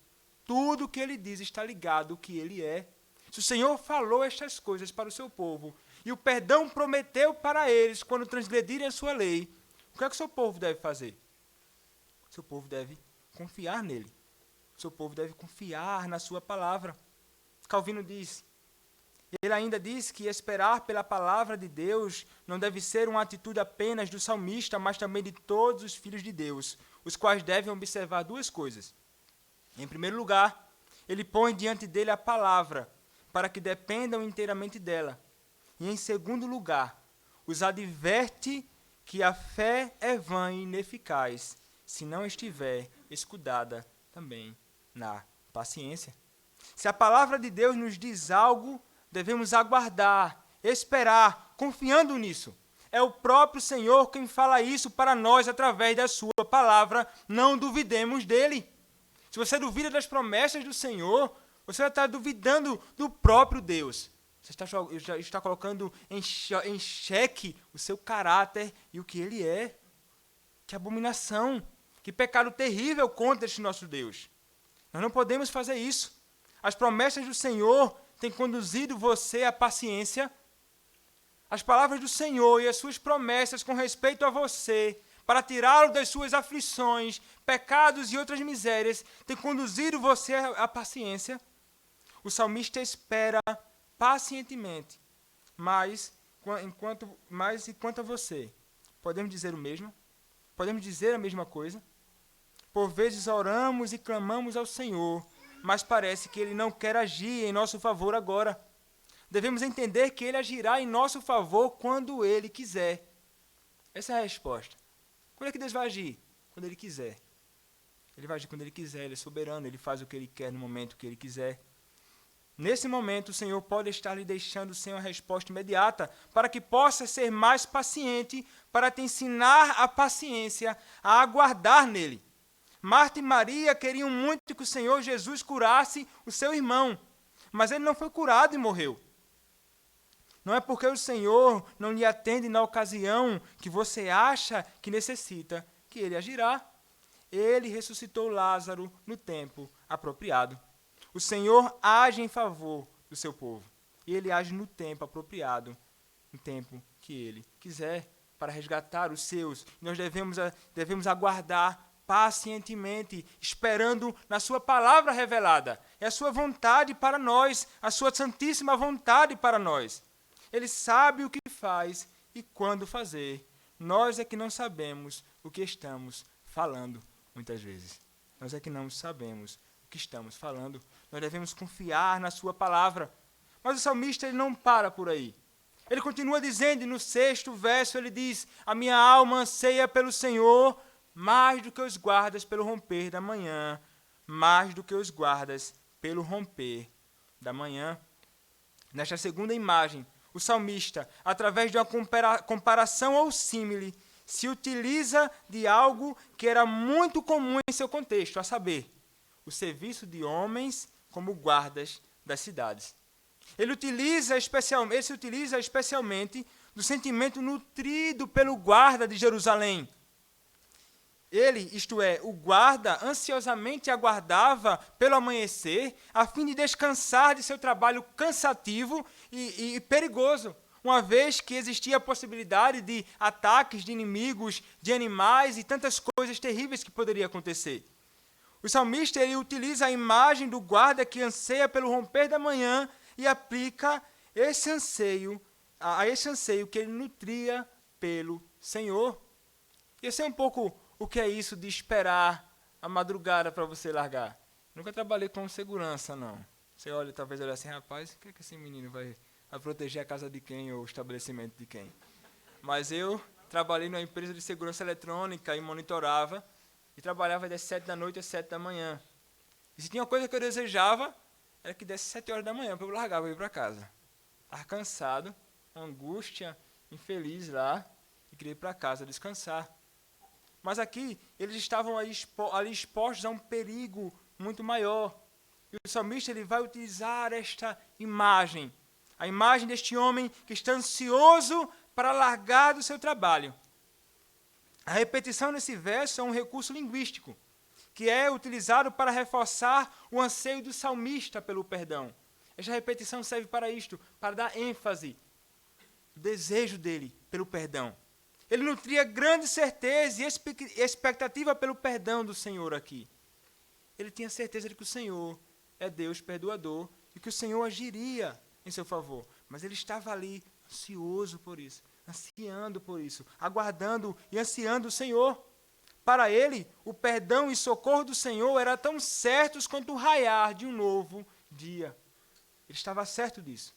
Tudo que ele diz está ligado ao que ele é. Se o Senhor falou estas coisas para o seu povo, e o perdão prometeu para eles quando transgredirem a sua lei, o que é que o seu povo deve fazer? O seu povo deve confiar nele. O seu povo deve confiar na sua palavra. Calvino diz, ele ainda diz que esperar pela palavra de Deus não deve ser uma atitude apenas do salmista, mas também de todos os filhos de Deus, os quais devem observar duas coisas. Em primeiro lugar, ele põe diante dele a palavra, para que dependam inteiramente dela. E em segundo lugar, os adverte que a fé é vã e ineficaz, se não estiver escudada também na paciência. Se a palavra de Deus nos diz algo, devemos aguardar, esperar, confiando nisso. É o próprio Senhor quem fala isso para nós através da sua palavra. Não duvidemos dele. Se você duvida das promessas do Senhor, você está duvidando do próprio Deus. Você está colocando em xeque o seu caráter e o que ele é. Que abominação, que pecado terrível contra este nosso Deus. Nós não podemos fazer isso. As promessas do Senhor têm conduzido você à paciência. As palavras do Senhor e as suas promessas com respeito a você, para tirá-lo das suas aflições, pecados e outras misérias, têm conduzido você à paciência. O salmista espera pacientemente, mas enquanto a você, podemos dizer o mesmo? Podemos dizer a mesma coisa? Por vezes oramos e clamamos ao Senhor, mas parece que ele não quer agir em nosso favor agora. Devemos entender que ele agirá em nosso favor quando ele quiser. Essa é a resposta. Quando é que Deus vai agir? Quando ele quiser. Ele vai agir quando ele quiser, ele é soberano, ele faz o que ele quer no momento que ele quiser. Nesse momento, o Senhor pode estar lhe deixando sem uma resposta imediata, para que possa ser mais paciente, para te ensinar a paciência, a aguardar nele. Marta e Maria queriam muito que o Senhor Jesus curasse o seu irmão, mas ele não foi curado e morreu. Não é porque o Senhor não lhe atende na ocasião que você acha que necessita, que ele agirá. Ele ressuscitou Lázaro no tempo apropriado. O Senhor age em favor do seu povo. E ele age no tempo apropriado, no tempo que ele quiser, para resgatar os seus. Nós devemos aguardar pacientemente, esperando na sua palavra revelada. É a sua vontade para nós, a sua santíssima vontade para nós. Ele sabe o que faz e quando fazer. Nós é que não sabemos o que estamos falando, muitas vezes. Nós é que não sabemos o que estamos falando. Nós devemos confiar na sua palavra. Mas o salmista ele não para por aí. Ele continua dizendo, e no 6º verso ele diz: a minha alma anseia pelo Senhor, mais do que os guardas pelo romper da manhã, mais do que os guardas pelo romper da manhã. Nesta segunda imagem, o salmista, através de uma comparação ou símile, se utiliza de algo que era muito comum em seu contexto, a saber, o serviço de homens como guardas das cidades. Ele se utiliza especialmente do sentimento nutrido pelo guarda de Jerusalém. Ele, isto é, o guarda, ansiosamente aguardava pelo amanhecer, a fim de descansar de seu trabalho cansativo e perigoso, uma vez que existia a possibilidade de ataques de inimigos, de animais e tantas coisas terríveis que poderiam acontecer. O salmista ele utiliza a imagem do guarda que anseia pelo romper da manhã e aplica esse anseio a esse anseio que ele nutria pelo Senhor. E eu sei um pouco o que é isso de esperar a madrugada para você largar. Nunca trabalhei com segurança, não. Você olha, talvez olha assim, rapaz, o que é que esse menino vai proteger a casa de quem ou o estabelecimento de quem? Mas eu trabalhei numa empresa de segurança eletrônica e monitorava, e trabalhava das 7 da noite às 7 da manhã. E se tinha uma coisa que eu desejava, era que desse 7 horas da manhã para eu largar, para ir para casa. Estava cansado, angústia, infeliz lá, e queria ir para casa descansar. Mas aqui, eles estavam ali expostos a um perigo muito maior. E o salmista ele vai utilizar esta imagem, a imagem deste homem que está ansioso para largar do seu trabalho. A repetição nesse verso é um recurso linguístico, que é utilizado para reforçar o anseio do salmista pelo perdão. Esta repetição serve para isto, para dar ênfase, o desejo dele pelo perdão. Ele nutria grande certeza e expectativa pelo perdão do Senhor aqui. Ele tinha certeza de que o Senhor é Deus perdoador e que o Senhor agiria em seu favor. Mas ele estava ali ansioso por isso, ansiando por isso, aguardando e ansiando o Senhor. Para ele, o perdão e socorro do Senhor eram tão certos quanto o raiar de um novo dia. Ele estava certo disso.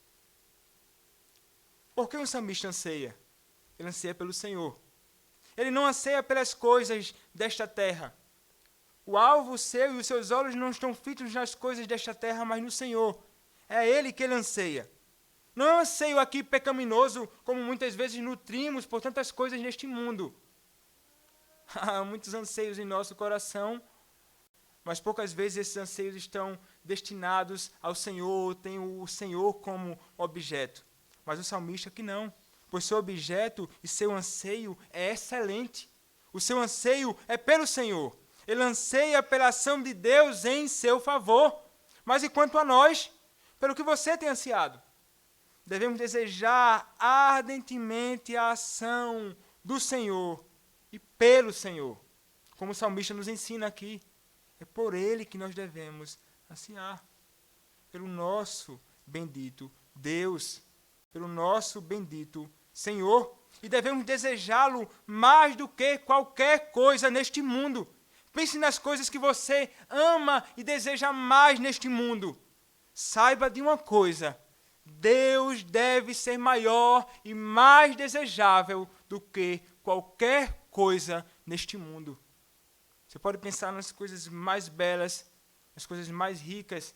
Por que um salmista anseia? Ele anseia pelo Senhor. Ele não anseia pelas coisas desta terra. O alvo seu e os seus olhos não estão fitos nas coisas desta terra, mas no Senhor. É a Ele que ele anseia. Não é um anseio aqui pecaminoso, como muitas vezes nutrimos por tantas coisas neste mundo. Há muitos anseios em nosso coração, mas poucas vezes esses anseios estão destinados ao Senhor, têm o Senhor como objeto. Mas o salmista que não, pois seu objeto e seu anseio é excelente. O seu anseio é pelo Senhor. Ele anseia pela ação de Deus em seu favor. Mas e quanto a nós, pelo que você tem ansiado? Devemos desejar ardentemente a ação do Senhor e pelo Senhor. Como o salmista nos ensina aqui, é por Ele que nós devemos ansiar. Pelo nosso bendito Deus, pelo nosso bendito Senhor. E devemos desejá-lo mais do que qualquer coisa neste mundo. Pense nas coisas que você ama e deseja mais neste mundo. Saiba de uma coisa: Deus deve ser maior e mais desejável do que qualquer coisa neste mundo. Você pode pensar nas coisas mais belas, nas coisas mais ricas,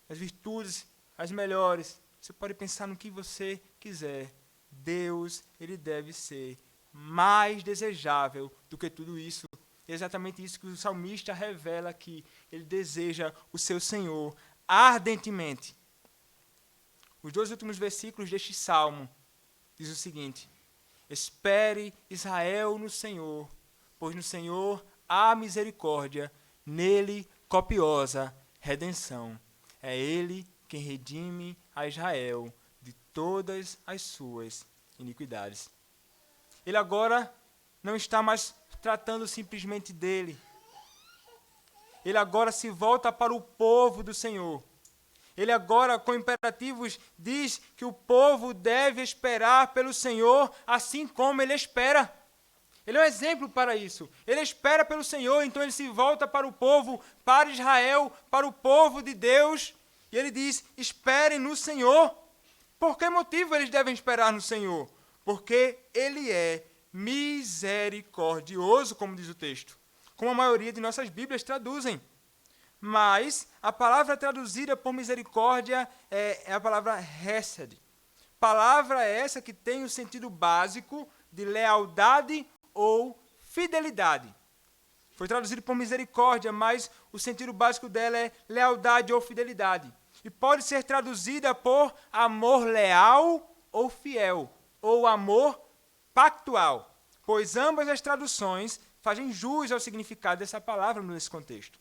nas virtudes as melhores. Você pode pensar no que você quiser. Deus, ele deve ser mais desejável do que tudo isso. É exatamente isso que o salmista revela aqui. Ele deseja o seu Senhor ardentemente. Os 2 últimos versículos deste salmo diz o seguinte: espere Israel no Senhor, pois no Senhor há misericórdia, nele copiosa redenção. É ele quem redime a Israel de todas as suas iniquidades. Ele agora não está mais tratando simplesmente dele. Ele agora se volta para o povo do Senhor. Ele agora, com imperativos, diz que o povo deve esperar pelo Senhor, assim como ele espera. Ele é um exemplo para isso. Ele espera pelo Senhor, então ele se volta para o povo, para Israel, para o povo de Deus, e ele diz: esperem no Senhor. Por que motivo eles devem esperar no Senhor? Porque ele é misericordioso, como diz o texto, como a maioria de nossas Bíblias traduzem. Mas a palavra traduzida por misericórdia é a palavra hesed. Palavra essa que tem o sentido básico de lealdade ou fidelidade. Foi traduzido por misericórdia, mas o sentido básico dela é lealdade ou fidelidade. E pode ser traduzida por amor leal ou fiel, ou amor pactual, pois ambas as traduções fazem jus ao significado dessa palavra nesse contexto.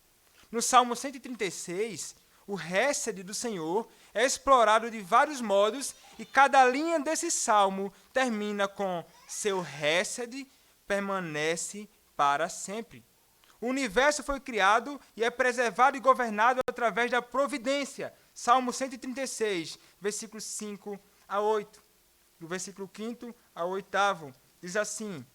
No Salmo 136, o hesed do Senhor é explorado de vários modos e cada linha desse salmo termina com: seu hesed permanece para sempre. O universo foi criado e é preservado e governado através da providência. Salmo 136, versículos 5 a 8. Do versículo 5 ao 8, diz assim: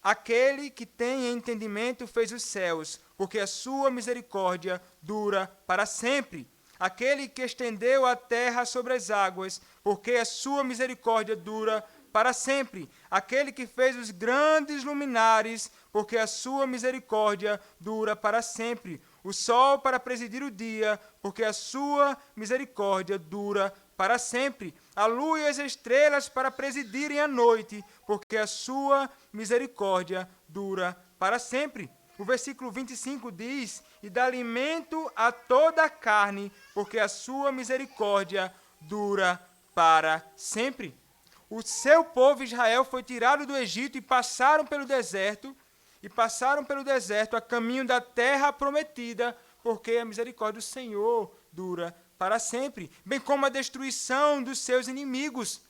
Aquele que tem entendimento fez os céus, porque a sua misericórdia dura para sempre. Aquele que estendeu a terra sobre as águas, porque a sua misericórdia dura para sempre. Aquele que fez os grandes luminares, porque a sua misericórdia dura para sempre. O sol para presidir o dia, porque a sua misericórdia dura para sempre. A lua e as estrelas para presidirem a noite, porque a sua misericórdia dura para sempre. O versículo 25 diz: E dá alimento a toda a carne, porque a sua misericórdia dura para sempre. O seu povo Israel foi tirado do Egito e passaram pelo deserto a caminho da terra prometida, porque a misericórdia do Senhor dura para sempre, bem como a destruição dos seus inimigos,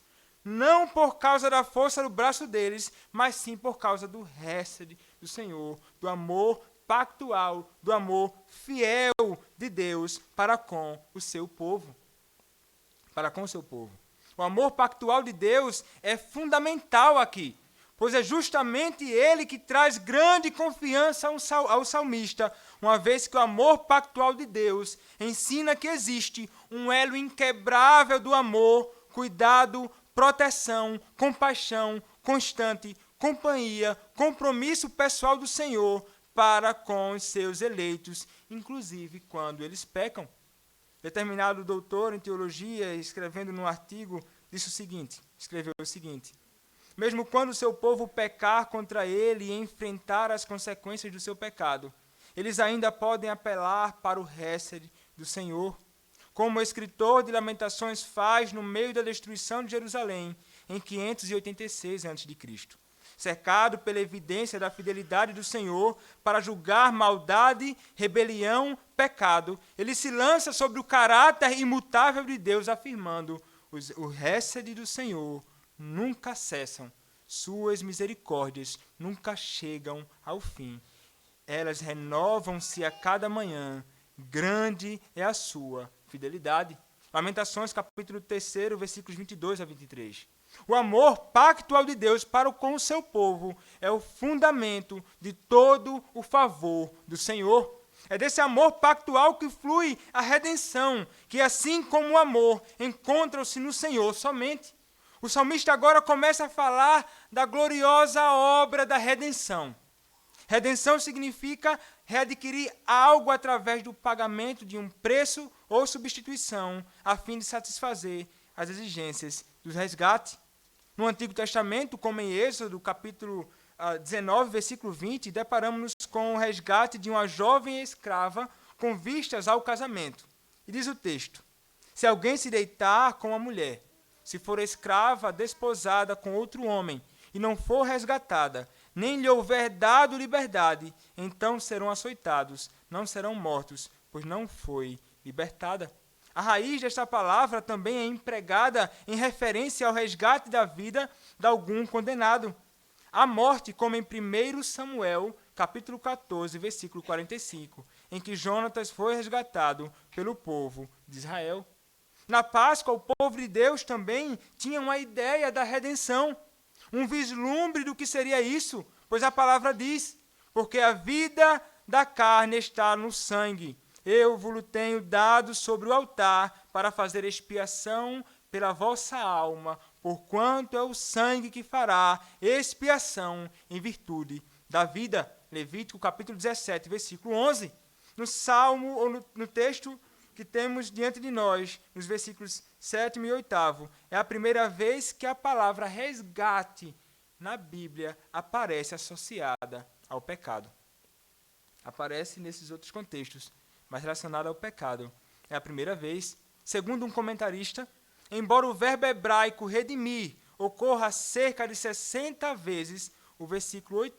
não por causa da força do braço deles, mas sim por causa do hesed do Senhor, do amor pactual, do amor fiel de Deus para com o seu povo. Para com o seu povo. O amor pactual de Deus é fundamental aqui, pois é justamente ele que traz grande confiança ao salmista, uma vez que o amor pactual de Deus ensina que existe um elo inquebrável do amor, cuidado, proteção, compaixão, constante, companhia, compromisso pessoal do Senhor para com os seus eleitos, inclusive quando eles pecam. Determinado doutor em teologia, escrevendo num artigo, escreveu o seguinte: mesmo quando o seu povo pecar contra ele e enfrentar as consequências do seu pecado, eles ainda podem apelar para o hesed do Senhor, como o escritor de Lamentações faz no meio da destruição de Jerusalém, em 586 a.C. Cercado pela evidência da fidelidade do Senhor para julgar maldade, rebelião, pecado, ele se lança sobre o caráter imutável de Deus, afirmando: o hesed do Senhor nunca cessam, suas misericórdias nunca chegam ao fim. Elas renovam-se a cada manhã, grande é a sua fidelidade. Lamentações, capítulo 3, versículos 22 a 23. O amor pactual de Deus para com o seu povo é o fundamento de todo o favor do Senhor. É desse amor pactual que flui a redenção, que assim como o amor encontram-se no Senhor somente. O salmista agora começa a falar da gloriosa obra da redenção. Redenção significa readquirir algo através do pagamento de um preço ou substituição, a fim de satisfazer as exigências do resgate. No Antigo Testamento, como em Êxodo, capítulo 19, versículo 20, deparamos-nos com o resgate de uma jovem escrava com vistas ao casamento. E diz o texto: se alguém se deitar com uma mulher, se for escrava desposada com outro homem, e não for resgatada, nem lhe houver dado liberdade, então serão açoitados, não serão mortos, pois não foi libertada. A raiz desta palavra também é empregada em referência ao resgate da vida de algum condenado. A morte, como em 1 Samuel, capítulo 14, versículo 45, em que Jonatas foi resgatado pelo povo de Israel. Na Páscoa, o povo de Deus também tinha uma ideia da redenção, um vislumbre do que seria isso, pois a palavra diz: porque a vida da carne está no sangue. Eu vos tenho dado sobre o altar para fazer expiação pela vossa alma, porquanto é o sangue que fará expiação em virtude da vida. Levítico capítulo 17, versículo 11. No Salmo, ou no texto que temos diante de nós, nos versículos 7 e 8, é a primeira vez que a palavra resgate na Bíblia aparece associada ao pecado. Aparece nesses outros contextos, mas relacionada ao pecado. É a primeira vez. Segundo um comentarista, embora o verbo hebraico redimir ocorra cerca de 60 vezes, o versículo 8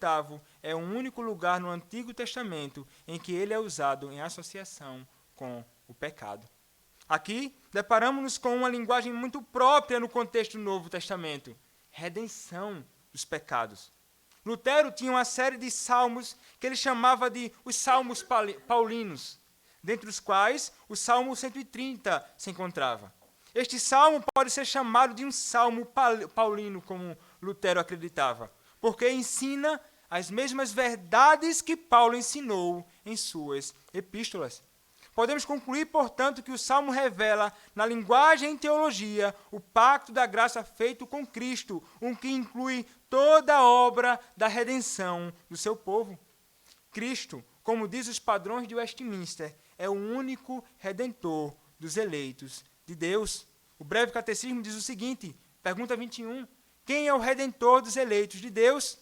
é o único lugar no Antigo Testamento em que ele é usado em associação com o pecado. Aqui, deparamos-nos com uma linguagem muito própria no contexto do Novo Testamento: redenção dos pecados. Lutero tinha uma série de salmos que ele chamava de os salmos paulinos, dentre os quais o Salmo 130 se encontrava. Este salmo pode ser chamado de um salmo paulino, como Lutero acreditava, porque ensina as mesmas verdades que Paulo ensinou em suas epístolas. Podemos concluir, portanto, que o Salmo revela, na linguagem e teologia, o pacto da graça feito com Cristo, o que inclui toda a obra da redenção do seu povo. Cristo, como diz os padrões de Westminster, é o único redentor dos eleitos de Deus. O breve catecismo diz o seguinte, pergunta 21, quem é o redentor dos eleitos de Deus?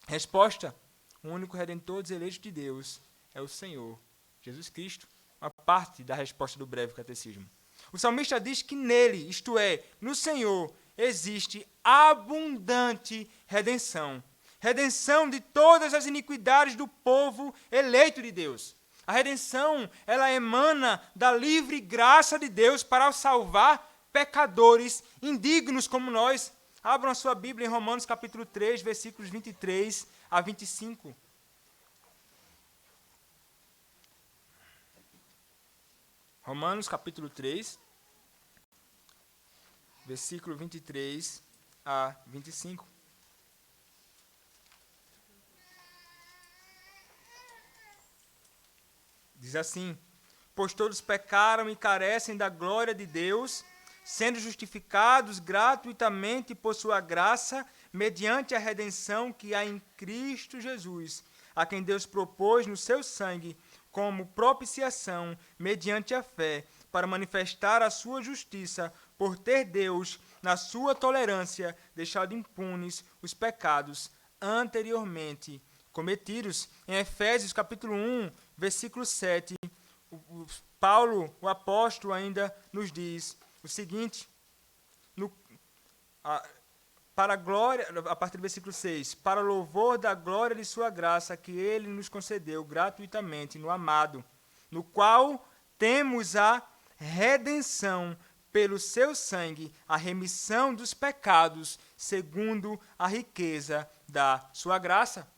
Resposta, o único redentor dos eleitos de Deus é o Senhor Jesus Cristo. Uma parte da resposta do breve catecismo. O salmista diz que nele, isto é, no Senhor, existe abundante redenção. Redenção de todas as iniquidades do povo eleito de Deus. A redenção, ela emana da livre graça de Deus para salvar pecadores indignos como nós. Abram a sua Bíblia em Romanos capítulo 3, versículos 23 a 25. Romanos capítulo 3, versículo 23 a 25. Diz assim, pois todos pecaram e carecem da glória de Deus, sendo justificados gratuitamente por sua graça, mediante a redenção que há em Cristo Jesus, a quem Deus propôs no seu sangue, como propiciação, mediante a fé, para manifestar a sua justiça, por ter Deus, na sua tolerância, deixado impunes os pecados anteriormente cometidos. Em Efésios capítulo 1, versículo 7, Paulo, o apóstolo, ainda nos diz o seguinte, para a glória, a partir do versículo 6, para louvor da glória de sua graça que ele nos concedeu gratuitamente no amado, no qual temos a redenção pelo seu sangue, a remissão dos pecados, segundo a riqueza da sua graça.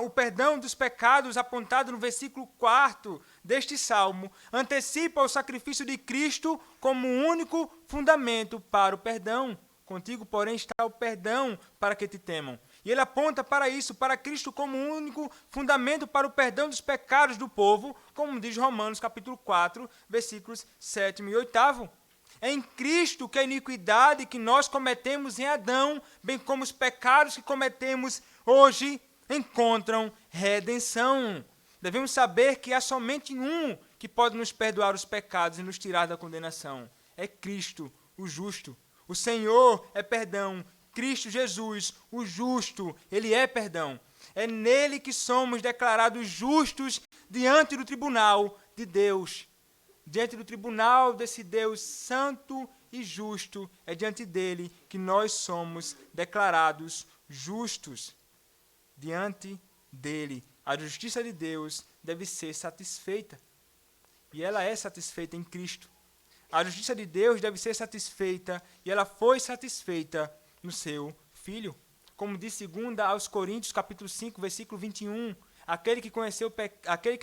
O perdão dos pecados apontado no versículo 4 deste salmo antecipa o sacrifício de Cristo como o único fundamento para o perdão. Contigo, porém, está o perdão para que te temam. E ele aponta para isso, para Cristo como o único fundamento para o perdão dos pecados do povo, como diz Romanos capítulo 4, versículos 7 e 8. É em Cristo que a iniquidade que nós cometemos em Adão, bem como os pecados que cometemos hoje, encontram redenção. Devemos saber que há somente um que pode nos perdoar os pecados e nos tirar da condenação. É Cristo, o justo. O Senhor é perdão. Cristo Jesus, o justo, ele é perdão. É nele que somos declarados justos diante do tribunal de Deus. Diante do tribunal desse Deus santo e justo, é diante dele que nós somos declarados justos. Diante dele, a justiça de Deus deve ser satisfeita. E ela é satisfeita em Cristo. A justiça de Deus deve ser satisfeita, e ela foi satisfeita no seu Filho. Como diz 2 aos Coríntios, capítulo 5, versículo 21, aquele que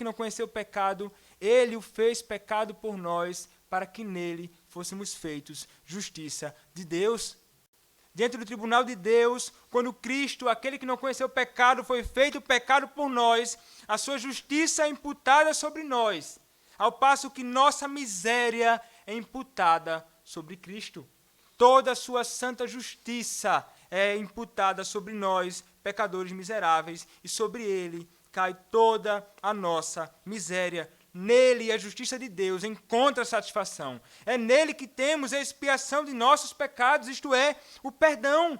não conheceu o pecado, ele o fez pecado por nós, para que nele fôssemos feitos justiça de Deus. Diante do tribunal de Deus, quando Cristo, aquele que não conheceu o pecado, foi feito pecado por nós, a sua justiça é imputada sobre nós, ao passo que nossa miséria é imputada sobre Cristo. Toda a sua santa justiça é imputada sobre nós, pecadores miseráveis, e sobre ele cai toda a nossa miséria. Nele a justiça de Deus encontra satisfação. É nele que temos a expiação de nossos pecados, isto é, o perdão.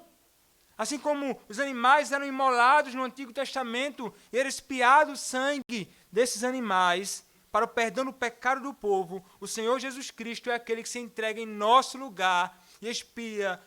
Assim como os animais eram imolados no Antigo Testamento, e era expiado o sangue desses animais, para o perdão do pecado do povo, o Senhor Jesus Cristo é aquele que se entrega em nosso lugar e expia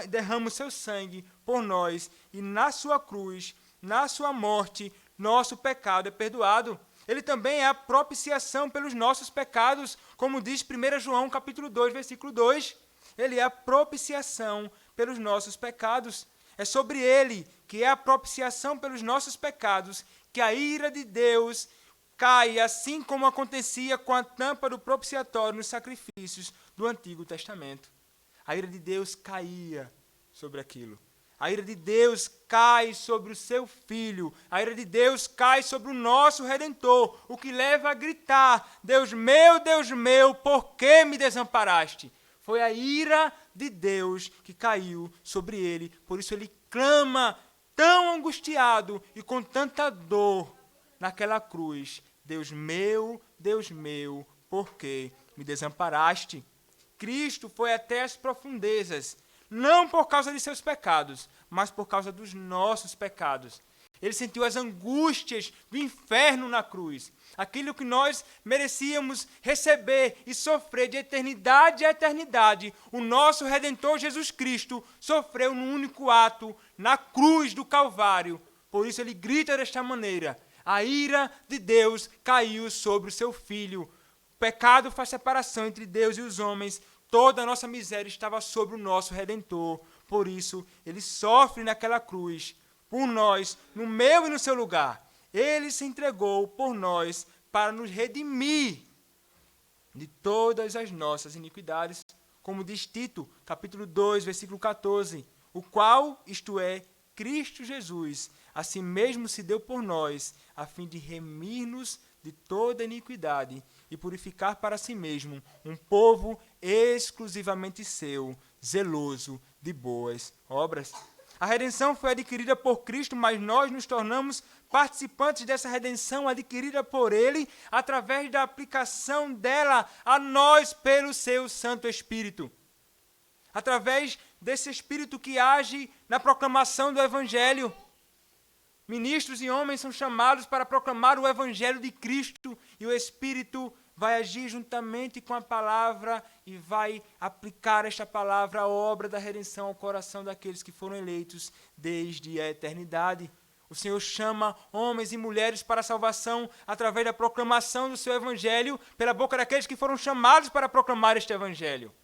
derrama o seu sangue por nós, e na sua cruz, na sua morte, nosso pecado é perdoado. Ele também é a propiciação pelos nossos pecados, como diz 1 João capítulo 2, versículo 2. Ele é a propiciação pelos nossos pecados. É sobre ele, que é a propiciação pelos nossos pecados, que a ira de Deus cai, assim como acontecia com a tampa do propiciatório nos sacrifícios do Antigo Testamento. A ira de Deus caía sobre aquilo. A ira de Deus cai sobre o seu Filho. A ira de Deus cai sobre o nosso Redentor, o que leva a gritar: Deus meu, por que me desamparaste? Foi a ira de Deus que caiu sobre ele. Por isso ele clama tão angustiado e com tanta dor naquela cruz: Deus meu, por que me desamparaste? Cristo foi até as profundezas, não por causa de seus pecados, mas por causa dos nossos pecados. Ele sentiu as angústias do inferno na cruz. Aquilo que nós merecíamos receber e sofrer de eternidade a eternidade, o nosso Redentor Jesus Cristo sofreu num único ato, na cruz do Calvário. Por isso ele grita desta maneira: a ira de Deus caiu sobre o seu Filho. O pecado faz separação entre Deus e os homens. Toda a nossa miséria estava sobre o nosso Redentor. Por isso, ele sofre naquela cruz, por nós, no meu e no seu lugar. Ele se entregou por nós para nos redimir de todas as nossas iniquidades, como diz Tito, capítulo 2, versículo 14, o qual, isto é, Cristo Jesus, a si mesmo se deu por nós, a fim de remir-nos de toda iniquidade e purificar para si mesmo um povo exclusivamente seu, zeloso de boas obras. A redenção foi adquirida por Cristo, mas nós nos tornamos participantes dessa redenção adquirida por Ele através da aplicação dela a nós pelo seu Santo Espírito. Através desse Espírito que age na proclamação do Evangelho. Ministros e homens são chamados para proclamar o Evangelho de Cristo e o Espírito vai agir juntamente com a palavra e vai aplicar esta palavra à obra da redenção ao coração daqueles que foram eleitos desde a eternidade. O Senhor chama homens e mulheres para a salvação através da proclamação do seu Evangelho pela boca daqueles que foram chamados para proclamar este Evangelho.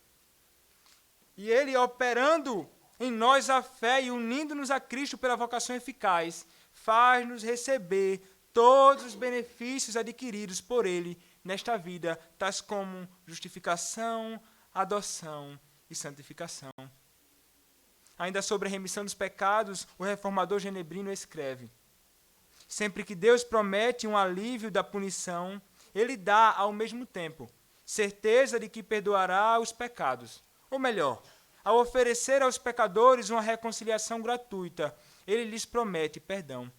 E Ele, operando em nós a fé e unindo-nos a Cristo pela vocação eficaz, faz-nos receber todos os benefícios adquiridos por Ele nesta vida, tais como justificação, adoção e santificação. Ainda sobre a remissão dos pecados, o reformador genebrino escreve: sempre que Deus promete um alívio da punição, Ele dá, ao mesmo tempo, certeza de que perdoará os pecados. Ou melhor, ao oferecer aos pecadores uma reconciliação gratuita, Ele lhes promete perdão.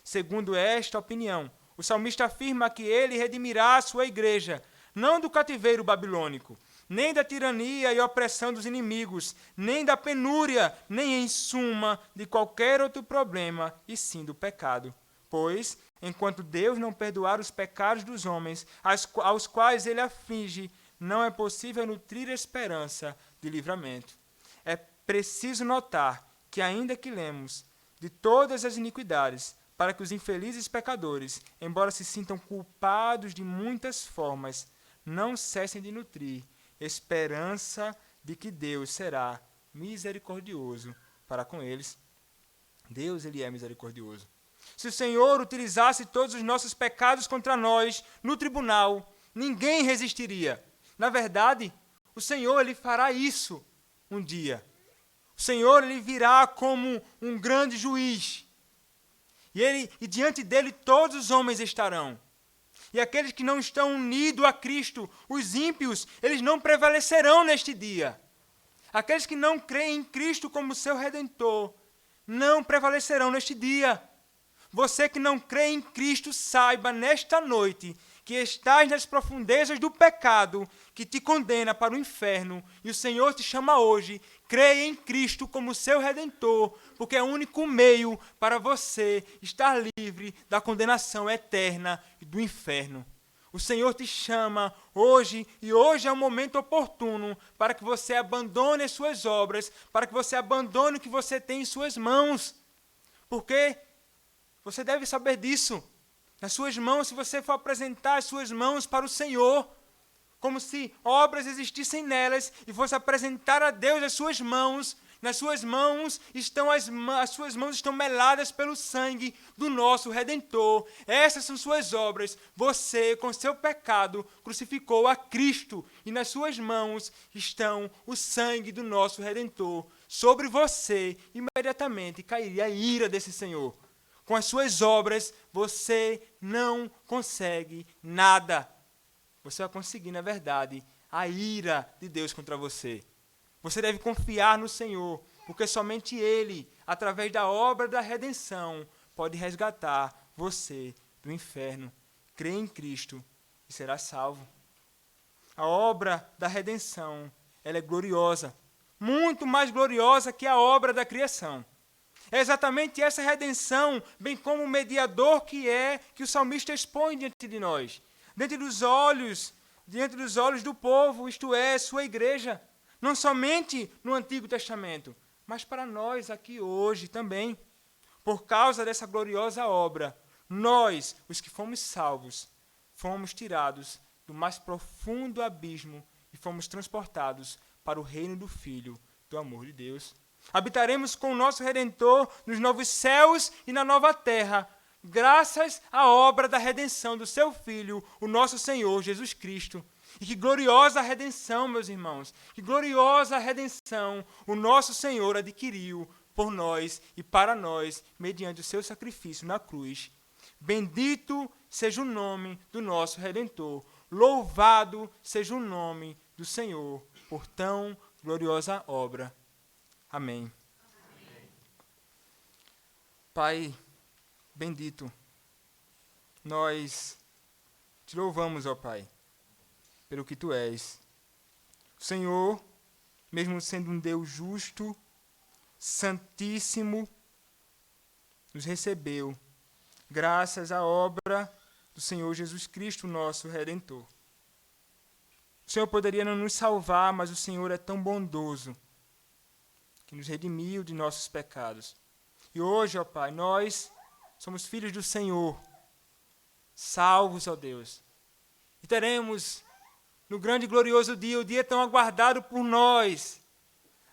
Segundo esta opinião, o salmista afirma que ele redimirá a sua igreja, não do cativeiro babilônico, nem da tirania e opressão dos inimigos, nem da penúria, nem, em suma, de qualquer outro problema, e sim do pecado. Pois, enquanto Deus não perdoar os pecados dos homens, aos quais ele aflige, não é possível nutrir esperança de livramento. É preciso notar que, ainda que lemos de todas as iniquidades, para que os infelizes pecadores, embora se sintam culpados de muitas formas, não cessem de nutrir esperança de que Deus será misericordioso para com eles. Deus, Ele é misericordioso. Se o Senhor utilizasse todos os nossos pecados contra nós no tribunal, ninguém resistiria. Na verdade, o Senhor, Ele fará isso um dia. O Senhor, Ele virá como um grande juiz. E diante dele todos os homens estarão. E aqueles que não estão unidos a Cristo, os ímpios, eles não prevalecerão neste dia. Aqueles que não creem em Cristo como seu Redentor, não prevalecerão neste dia. Você que não crê em Cristo, saiba nesta noite que estás nas profundezas do pecado que te condena para o inferno. E o Senhor te chama hoje, creia em Cristo como seu Redentor, porque é o único meio para você estar livre da condenação eterna e do inferno. O Senhor te chama hoje, e hoje é o momento oportuno para que você abandone as suas obras, para que você abandone o que você tem em suas mãos. Porque você deve saber disso. Nas suas mãos, se você for apresentar as suas mãos para o Senhor, como se obras existissem nelas, e fosse apresentar a Deus as suas mãos, Nas suas mãos estão as suas mãos estão meladas pelo sangue do nosso Redentor. Essas são suas obras. Você, com seu pecado, crucificou a Cristo, e nas suas mãos estão o sangue do nosso Redentor. Sobre você, imediatamente, cairia a ira desse Senhor. Com as suas obras, você não consegue nada. Você vai conseguir, na verdade, a ira de Deus contra você. Você deve confiar no Senhor, porque somente Ele, através da obra da redenção, pode resgatar você do inferno. Crê em Cristo e será salvo. A obra da redenção, ela é gloriosa, muito mais gloriosa que a obra da criação. É exatamente essa redenção, bem como o mediador que o salmista expõe diante de nós, diante dos olhos do povo, isto é, sua igreja. Não somente no Antigo Testamento, mas para nós aqui hoje também. Por causa dessa gloriosa obra, nós, os que fomos salvos, fomos tirados do mais profundo abismo e fomos transportados para o reino do Filho, do amor de Deus. Habitaremos com o nosso Redentor nos novos céus e na nova terra, graças à obra da redenção do seu Filho, o nosso Senhor Jesus Cristo. E que gloriosa redenção, meus irmãos, que gloriosa redenção o nosso Senhor adquiriu por nós e para nós, mediante o seu sacrifício na cruz. Bendito seja o nome do nosso Redentor, louvado seja o nome do Senhor por tão gloriosa obra. Amém. Amém. Pai bendito, nós te louvamos, ó Pai, pelo que Tu és. O Senhor, mesmo sendo um Deus justo, santíssimo, nos recebeu, graças à obra do Senhor Jesus Cristo, nosso Redentor. O Senhor poderia não nos salvar, mas o Senhor é tão bondoso, que nos redimiu de nossos pecados. E hoje, ó Pai, nós somos filhos do Senhor, salvos, ó Deus. E teremos, no grande e glorioso dia, o dia tão aguardado por nós,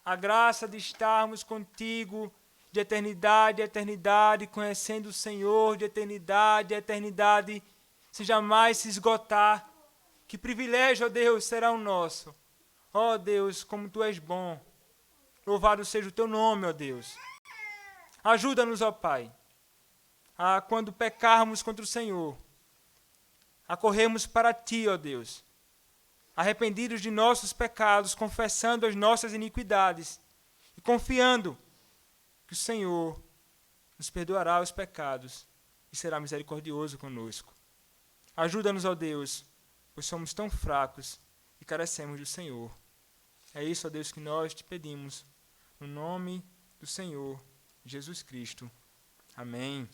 a graça de estarmos contigo de eternidade a eternidade, conhecendo o Senhor de eternidade a eternidade, sem jamais se esgotar. Que privilégio, ó Deus, será o nosso. Ó Deus, como Tu és bom. Louvado seja o Teu nome, ó Deus. Ajuda-nos, ó Pai, a quando pecarmos contra o Senhor, a corrermos para Ti, ó Deus, arrependidos de nossos pecados, confessando as nossas iniquidades e confiando que o Senhor nos perdoará os pecados e será misericordioso conosco. Ajuda-nos, ó Deus, pois somos tão fracos e carecemos do Senhor. É isso, ó Deus, que nós te pedimos, no nome do Senhor Jesus Cristo. Amém.